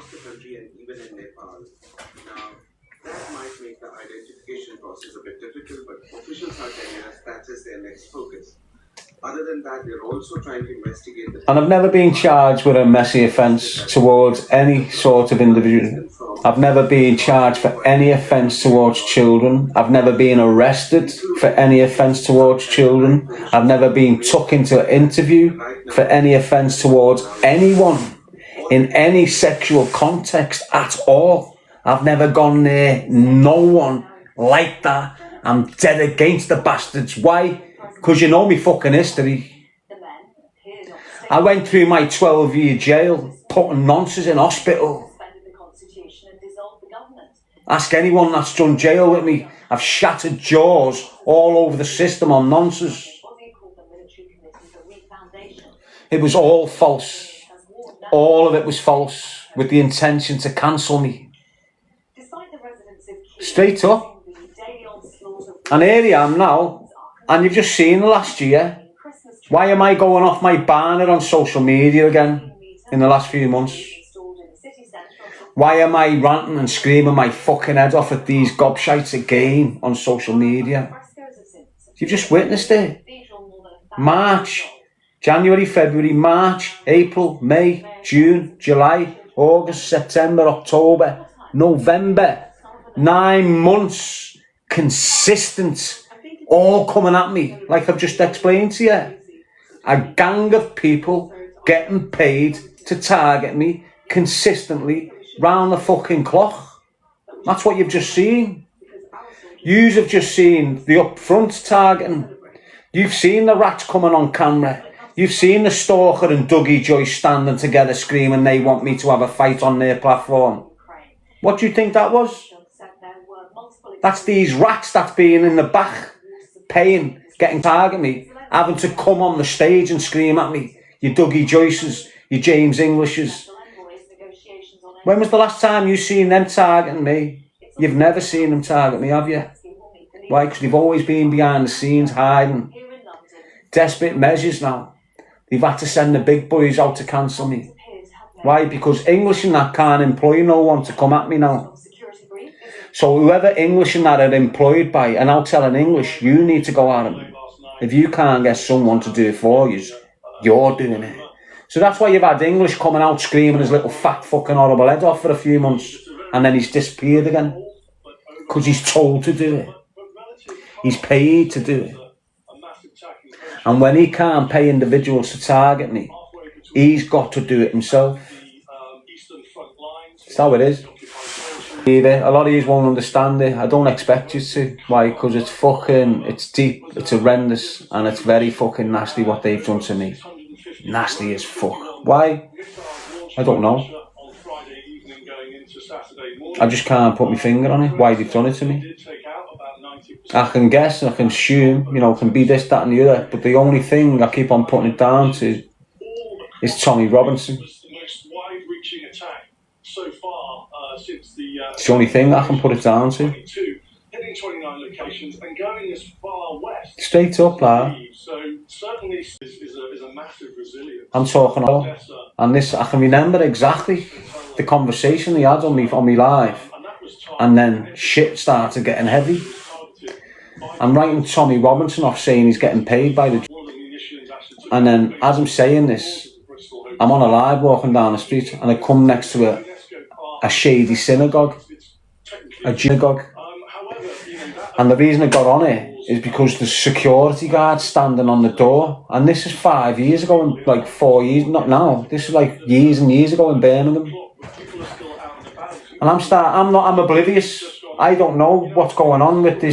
Other than that, they're also trying to investigate the... And I've never been charged with a messy offence towards any sort of individual. I've never been charged for any offence towards children. I've never been arrested for any offence towards children. I've never been took into an interview for any offence towards anyone in any sexual context at all. I've never gone near no one like that. I'm dead against the bastards. Why? Because you know me fucking history. I went through my 12-year jail, putting nonsense in hospital. Ask anyone that's done jail with me. I've shattered jaws all over the system on nonsense. It was all false. All of it was false, with the intention to cancel me. Straight up. And here I am now, and you've just seen the last year. Why am I going off my banner on social media again in the last few months? Why am I ranting and screaming my fucking head off at these gobshites again on social media? You've just witnessed it. March, January, February, March, April, May, June, July, August, September, October, November. 9 months consistent, all coming at me like I've just explained to you. A gang of people getting paid to target me consistently round the fucking clock. That's what you've just seen. Yous have just seen the upfront targeting. You've seen the rats coming on camera. You've seen the Stalker and Dougie Joyce standing together screaming they want me to have a fight on their platform. What do you think that was? That's these rats that's being in the back, paying, getting target me, having to come on the stage and scream at me. Your Dougie Joyces, your James Englishes. When was the last time you seen them targeting me? You've never seen them target me, have you? Why? Because they've always been behind the scenes, hiding. Desperate measures now. They've had to send the big boys out to cancel me. Why? Because English and that can't employ no one to come at me now. So whoever English and that are employed by are now telling English, you need to go at them. If you can't get someone to do it for you, you're doing it. So that's why you've had English coming out screaming his little fat fucking horrible head off for a few months, and then he's disappeared again. Because he's told to do it. He's paid to do it. And when he can't pay individuals to target me, he's got to do it himself. That's how it is. A lot of you won't understand it. I don't expect you to. Why? Because it's deep, it's horrendous, and it's very fucking nasty what they've done to me. Nasty as fuck. Why? I don't know. I just can't put my finger on it, why they've done it to me. I can guess, I can assume, it can be this, that and the other, but the only thing I keep on putting it down to is Tommy Robinson. It's the only thing I can put it down to. Straight up, lad. I'm talking about, and this, I can remember exactly the conversation he had on me live, and then shit started getting heavy. I'm writing Tommy Robinson off saying he's getting paid by the... And then as I'm saying this, I'm on a live walking down the street, and I come next to a shady synagogue, a synagogue. And the reason I got on it is because the security guard standing on the door, and this is 5 years ago, like 4 years, not now, this is like years and years ago in Birmingham. And I'm oblivious. I don't know what's going on with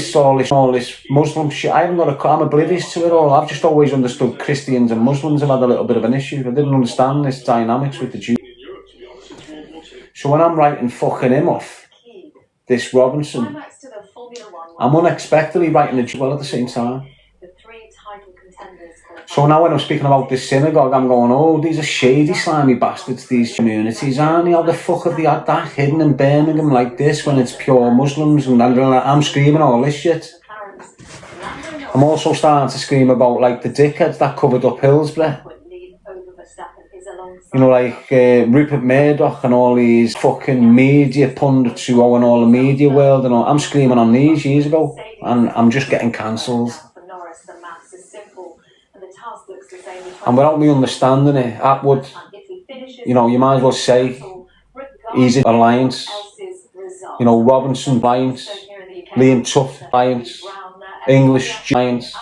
all this Muslim shit. I'm oblivious to it all. I've just always understood Christians and Muslims have had a little bit of an issue. I didn't understand this dynamics with the Jews. So when I'm writing fucking him off, this Robinson, I'm unexpectedly writing the Jew well at the same time. So now when I'm speaking about this synagogue, I'm going, oh, these are shady, slimy bastards, these communities, aren't they? How the fuck have they had that hidden in Birmingham like this when it's pure Muslims? And I'm screaming all this shit. I'm also starting to scream about like the dickheads that covered up Hillsborough. Like Rupert Murdoch and all these fucking media pundits who own all the media world and all. I'm screaming on these years ago, and I'm just getting cancelled. And without me understanding it, Atwood, you might as well say he's in alliance. Robinson alliance, Liam Tuft alliance, English giants.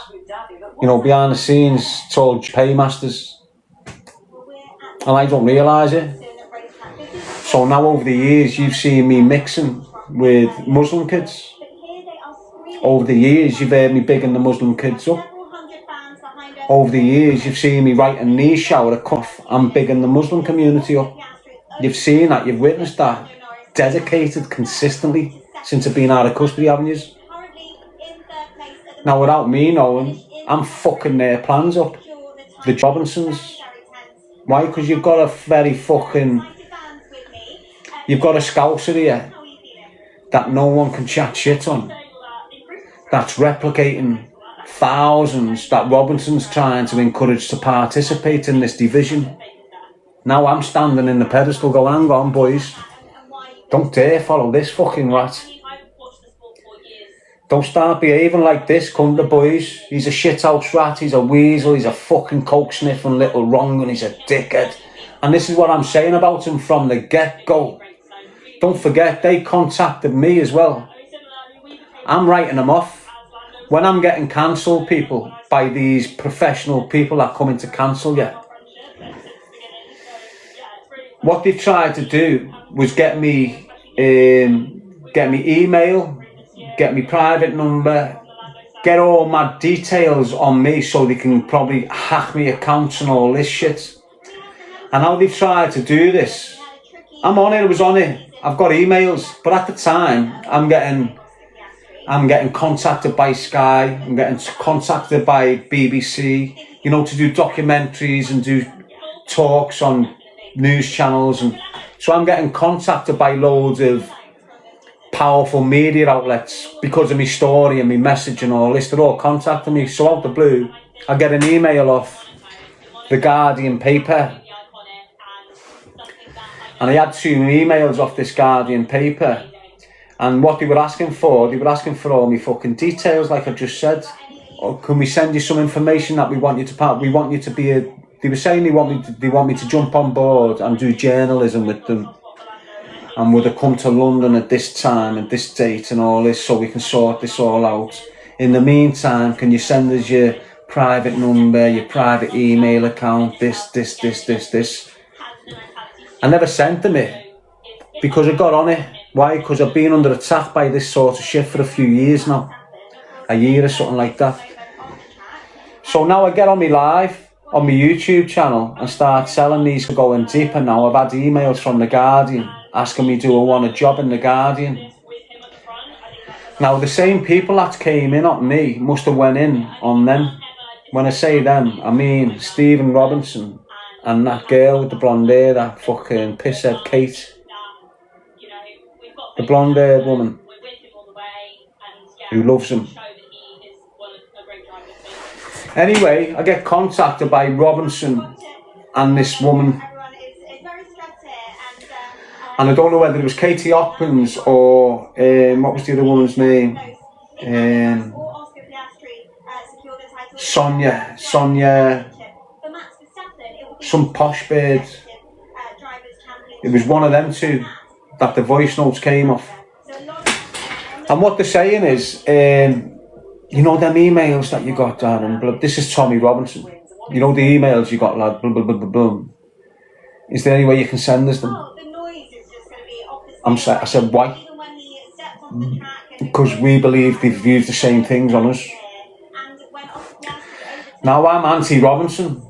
Behind the scenes, it's all paymasters. And I don't realise it. So now over the years, you've seen me mixing with Muslim kids. Over the years, you've heard me bigging the Muslim kids up. Over the years, you've seen me writing niche out of cuff. I'm bigging the Muslim community up. You've seen that, you've witnessed that. Dedicated consistently since I've been out of custody, haven't you? Now, without me knowing, I'm fucking their plans up. The Robinsons. Why? Because you've got a very fucking... You've got a Scouser here that no one can chat shit on, that's replicating thousands that Robinson's trying to encourage to participate in this division. Now I'm standing in the pedestal going, hang on boys, don't dare follow this fucking rat. Don't start behaving like this, cunt the boys. He's a shithouse rat, he's a weasel, he's a fucking coke sniffing little wrong and he's a dickhead. And this is what I'm saying about him from the get-go. Don't forget, they contacted me as well. I'm writing them off. When I'm getting cancelled, people, by these professional people that come in to cancel you, what they've tried to do was get me email, get me private number, get all my details on me so they can probably hack me accounts and all this shit. And how they've tried to do this, I'm on it, I was on it, I've got emails, but at the time, I'm getting contacted by Sky, I'm getting contacted by BBC, you know, to do documentaries and do talks on news channels, and so I'm getting contacted by loads of powerful media outlets because of my story and my message and all this. They're all contacting me. So out the blue, I get an email off the Guardian paper, and I had 2 emails off this Guardian paper, and what they were asking for all my fucking details, like I just said. Or can we send you some information that we want you to be a... They were saying they want me to jump on board and do journalism with them, and would I come to London at this time and this date and all this, so we can sort this all out. In the meantime, can you send us your private number, your private email account, this. I never sent them it because I got on it. Why? Because I've been under attack by this sort of shit for a few years now, a year or something like that. So now I get on me live on my YouTube channel and start selling these, going deeper now. I've had emails from the Guardian asking me, do I want a job in the Guardian? Now the same people that came in on me must have went in on them. When I say them, I mean Stephen Robinson and that girl with the blonde hair, that fucking pisshead Kate, the blonde haired woman who loves him. Anyway, I get contacted by Robinson and this woman, and I don't know whether it was Katie Hopkins or what was the other woman's name? Sonia, some posh bird. It was one of them two that the voice notes came off. And what they're saying is, you know them emails that you got, Darren? This is Tommy Robinson. You know the emails you got, lad? Blah, blah, blah, blah, blah. Is there any way you can send us them? I said, why? Because we believe they've used the same things on us. Now I'm anti-Robinson.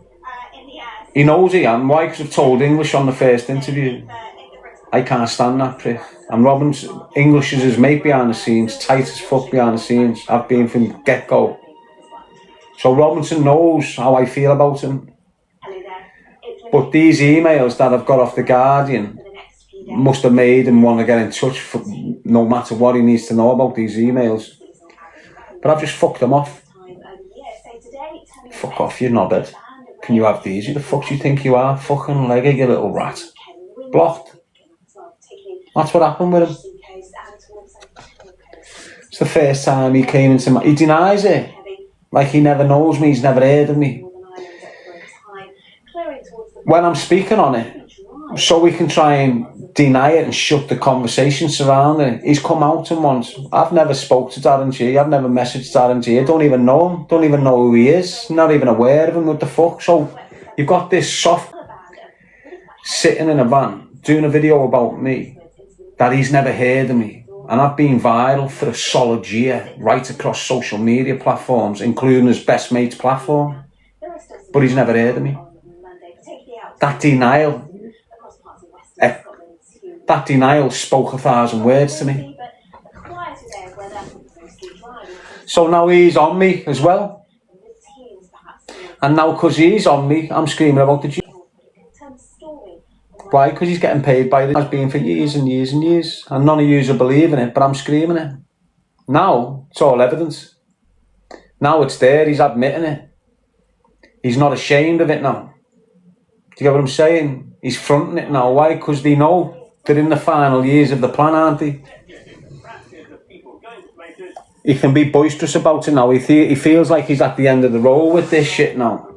He knows I am. Why? Because I've told English on the first interview. I can't stand that prick. And Robinson, English is his mate behind the scenes, tight as fuck behind the scenes. I've been from the get-go. So Robinson knows how I feel about him. But these emails that I've got off the Guardian must have made him want to get in touch for, no matter what he needs to know about these emails. But I've just fucked them off. Fuck off, you knobhead. Can you have these? Who the fuck do you think you are? Fucking legger, you little rat. Blocked. That's what happened with him. It's the first time he came into my... He denies it. Like he never knows me, he's never heard of me. When I'm speaking on it, so we can try and deny it and shut the conversation surrounding it, he's come out and once. I've never spoke to Darren G, I've never messaged Darren G, I don't even know him, don't even know who he is, not even aware of him, what the fuck. So you've got this soft sitting in a van doing a video about me that he's never heard of me, and I've been viral for a solid year right across social media platforms, including his best mate's platform, but he's never heard of me. That denial spoke 1,000 words to me. So now he's on me as well, and now because he's on me, I'm screaming about the G. Why? Because he's getting paid by the has been for years and years and years. And none of yous are believing it, but I'm screaming it. Now, it's all evidence. Now it's there, he's admitting it. He's not ashamed of it now. Do you get what I'm saying? He's fronting it now. Why? Because they know they're in the final years of the plan, aren't they? He can be boisterous about it now. He feels like he's at the end of the road with this shit now.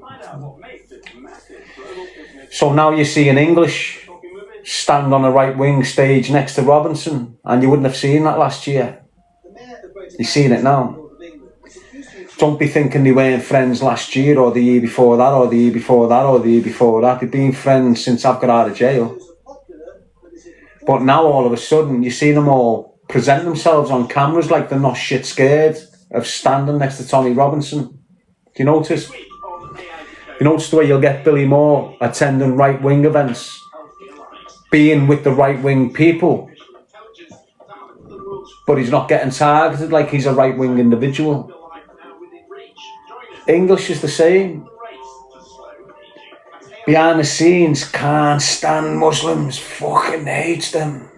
So now you see an English stand on a right wing stage next to Robinson, and you wouldn't have seen that last year. You're seeing it now. Don't be thinking they weren't friends last year or the year before that or the year before that or the year before that. They've been friends since I've got out of jail. But now all of a sudden you see them all present themselves on cameras like they're not shit scared of standing next to Tommy Robinson. Do you notice? You notice the way you'll get Billy Moore attending right-wing events, being with the right-wing people, but he's not getting targeted like he's a right-wing individual. English is the same. Behind the scenes, can't stand Muslims, fucking hates them.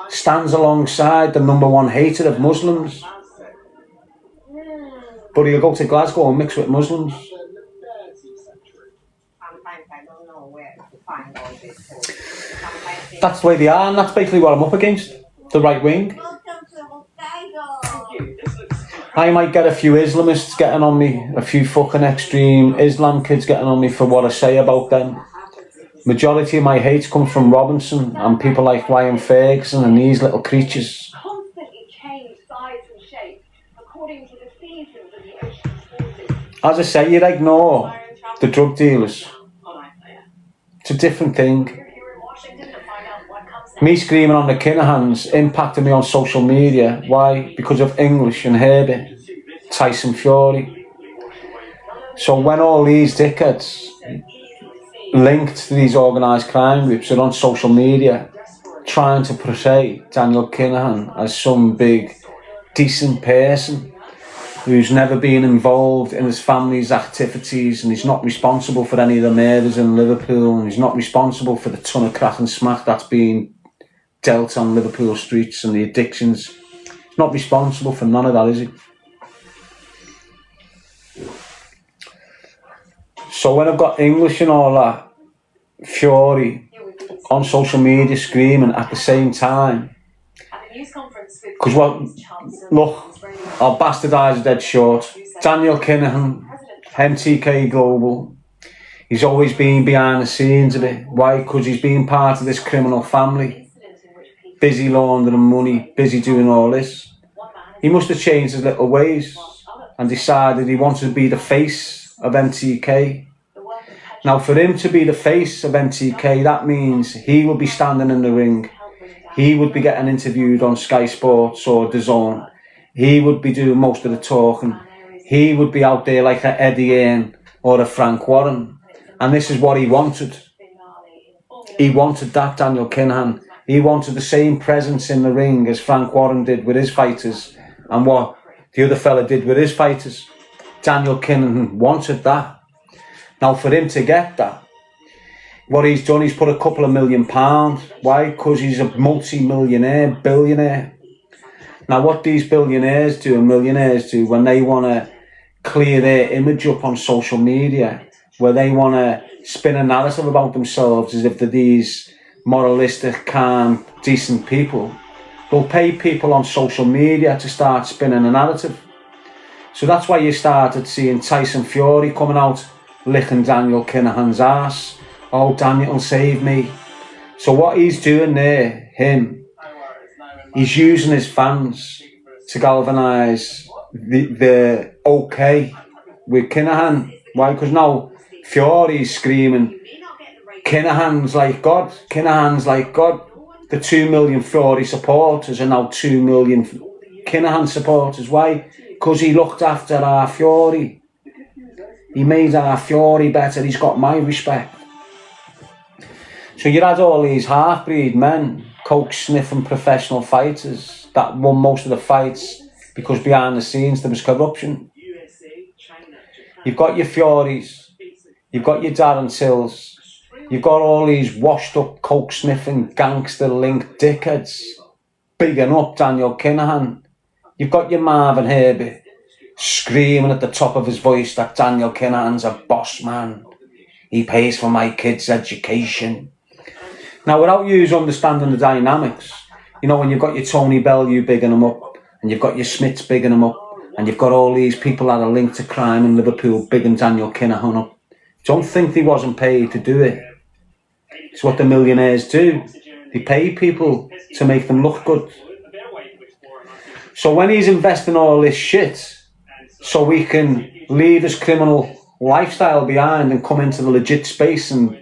Stands alongside the #1 hater of Muslims. But he'll go to Glasgow and mix with Muslims. That's the way they are, and that's basically what I'm up against. The right wing. I might get a few Islamists getting on me, a few fucking extreme Islam kids getting on me for what I say about them. Majority of my hate comes from Robinson and people like Ryan Ferguson and these little creatures. As I say, you'd ignore the drug dealers. It's a different thing. Me screaming on the Kinahans impacted me on social media. Why? Because of English and Herbie, Tyson Fury. So when all these dickheads linked to these organised crime groups are on social media trying to portray Daniel Kinahan as some big, decent person who's never been involved in his family's activities, and he's not responsible for any of the murders in Liverpool, and he's not responsible for the ton of crack and smack that's been dealt on Liverpool streets and the addictions. He's not responsible for none of that, is he? So when I've got English and all that, Fury on social media screaming at the same time, because look, I'll bastardise dead short. Daniel Kinahan, MTK Global, he's always been behind the scenes of it. Why? Because he's been part of this criminal family, busy laundering money, busy doing all this. He must have changed his little ways and decided he wanted to be the face of MTK. Now for him to be the face of MTK, that means he would be standing in the ring. He would be getting interviewed on Sky Sports or DAZN. He would be doing most of the talking. He would be out there like a Eddie Hearn or a Frank Warren. And this is what he wanted. He wanted that, Daniel Kinahan. He wanted the same presence in the ring as Frank Warren did with his fighters and what the other fella did with his fighters. Daniel Kinahan wanted that. Now for him to get that, what he's done, he's put a couple of £1 million. Why? Because he's a multi-millionaire, billionaire. Now what these billionaires do and millionaires do when they want to clear their image up on social media, where they want to spin a narrative about themselves as if they're these moralistic, calm, decent people, they'll pay people on social media to start spinning a narrative. So that's why you started seeing Tyson Fury coming out licking Daniel Kinahan's ass. Oh, Daniel, save me. So what he's doing there, he's using his fans to galvanise the okay with Kinahan. Why? Because now Fury's screaming, Kinahan's like God, Kinahan's like God. The 2 million Fury supporters are now 2 million Kinahan supporters. Why? Because he looked after our Fury. He made our Fury better. He's got my respect. So you had all these half-breed men, coke-sniffing professional fighters that won most of the fights because behind the scenes there was corruption. You've got your Furies, you've got your Darren Tills, You've got all these washed up, coke sniffing, gangster linked dickheads bigging up Daniel Kinahan. You've got your Marvin Herbert screaming at the top of his voice that Daniel Kinahan's a boss man. He pays for my kids' education. Now, without you understanding the dynamics, you know, when you've got your Tony Bellew bigging them up, and you've got your Smiths bigging them up, and you've got all these people that are linked to crime in Liverpool bigging Daniel Kinahan up, don't think they wasn't paid to do it. It's what the millionaires do. They pay people to make them look good. So when he's investing all this shit so we can leave his criminal lifestyle behind and come into the legit space and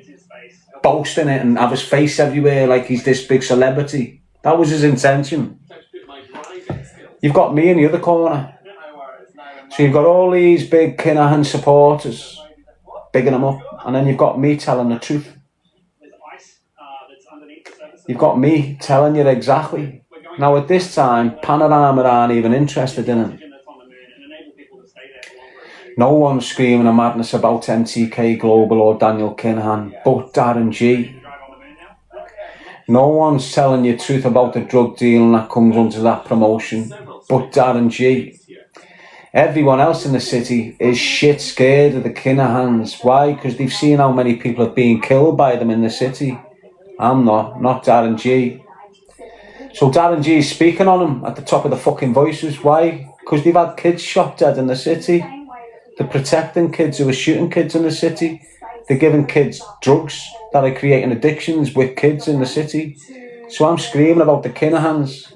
boast in it and have his face everywhere like he's this big celebrity, that was his intention. You've got me in the other corner. So you've got all these big Kinahan supporters bigging them up, and then you've got me telling the truth. You've got me telling you exactly. Now at this time, Panorama aren't even interested in him. No one's screaming a madness about MTK Global or Daniel Kinahan, but Darren G. No one's telling you the truth about the drug dealing that comes under that promotion, but Darren G. Everyone else in the city is shit scared of the Kinahans. Why? Because they've seen how many people have been killed by them in the city. I'm not Darren G. So Darren G is speaking on them at the top of the fucking voices. Why? Because they've had kids shot dead in the city. They're protecting kids who are shooting kids in the city. They're giving kids drugs that are creating addictions with kids in the city. So I'm screaming about the Kinahans.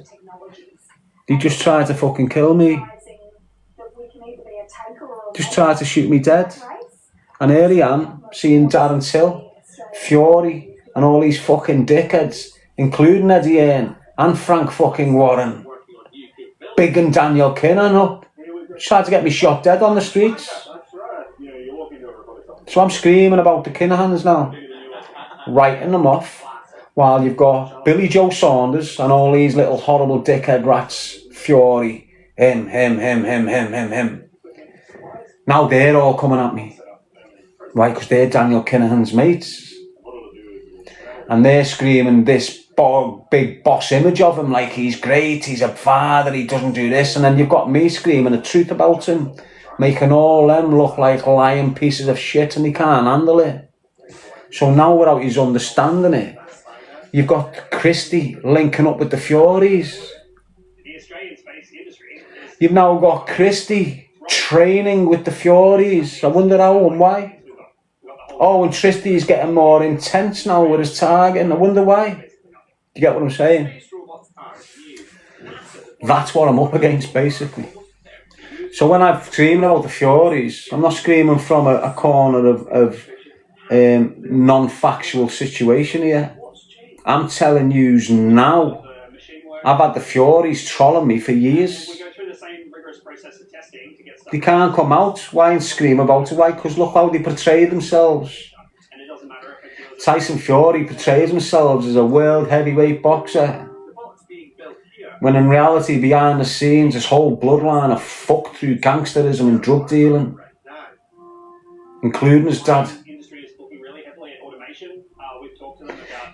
They just tried to fucking kill me. Just tried to shoot me dead. And here I am, seeing Darren Till, Fury, and all these fucking dickheads, including Eddie Hearn and Frank fucking Warren, bigging Daniel Kinahan up. Tried to get me shot dead on the streets. So I'm screaming about the Kinahans now, writing them off, while you've got Billy Joe Saunders and all these little horrible dickhead rats, Fury, him. Now they're all coming at me. Right, because they're Daniel Kinahan's mates. And they're screaming this big boss image of him, like he's great, he's a father, he doesn't do this. And then you've got me screaming the truth about him, making all them look like lying pieces of shit, and he can't handle it. So now, without his understanding it, you've got Christie linking up with the Furies. You've now got Christie training with the Furies. I wonder how and why. Oh, and Christie's getting more intense now with his targeting. I wonder why. Do you get what I'm saying? That's what I'm up against, basically. So when I'm screaming about the Furies, I'm not screaming from a corner of non-factual situation here. I'm telling you now, I've had the Furies trolling me for years. They can't come out. Why and scream about it? Why? Because look how they portray themselves. Tyson Fury portrays himself as a world heavyweight boxer, when in reality, behind the scenes, his whole bloodline are fucked through gangsterism and drug dealing, including his dad.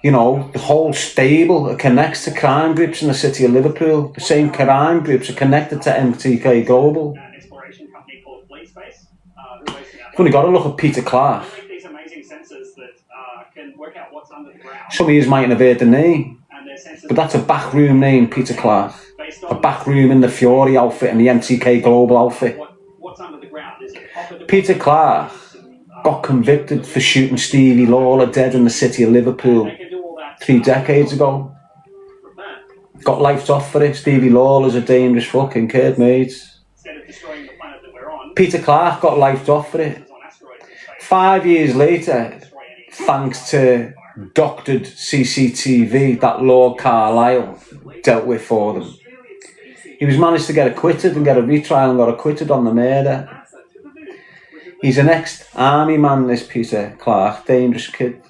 You know, the whole stable that connects to crime groups in the city of Liverpool. The same crime groups are connected to MTK Global. You've only got to look at Peter Clarke. Some of you might have heard the name, but that's a backroom name, Peter Clarke. A backroom in the Fury outfit and the MTK Global outfit. Peter Clarke got convicted for shooting Stevie Lawler dead in the city of Liverpool 3 decades ago. Got life off for it. Stevie Lawler's a dangerous fucking kid, mate. Peter Clarke got life off for it. 5 years later, thanks to doctored CCTV that Lord Carlisle dealt with for them, he was managed to get acquitted and get a retrial and got acquitted on the murder. He's an ex-army man, this Peter Clarke, dangerous kid.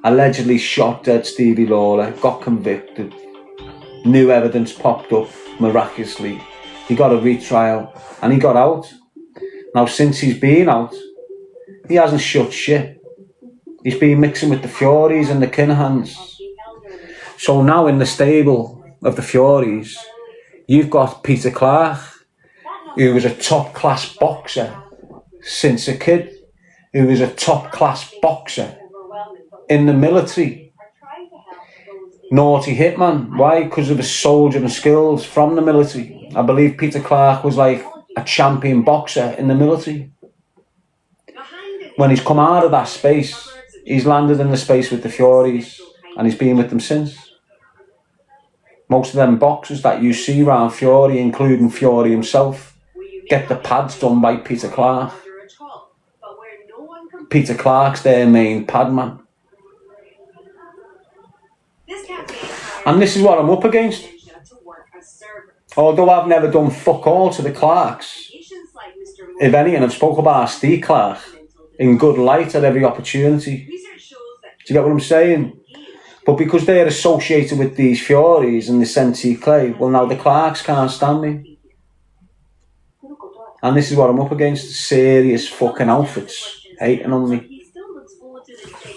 Allegedly shot dead Stevie Lawler, got convicted. New evidence popped up miraculously. He got a retrial and he got out. Now, since he's been out, he hasn't shut shit. He's been mixing with the Furies and the Kinahans. So now in the stable of the Furies, you've got Peter Clarke, who was a top-class boxer since a kid, who was a top-class boxer in the military. Naughty hitman. Why? Because of his soldiering skills from the military. I believe Peter Clarke was like a champion boxer in the military. When he's come out of that space, he's landed in the space with the Furies, and he's been with them since. Most of them boxers that you see around Fury, including Fury himself, get the pads done by Peter Clarke. Peter Clarke's their main pad man. And this is what I'm up against. Although I've never done fuck all to the Clarkes, if anything, I've spoke about Steve Clarke in good light at every opportunity. Do you get what I'm saying? But because they're associated with these Furies and this NT Clay, well now the Clarkes can't stand me. And this is what I'm up against, serious fucking outfits hating on me.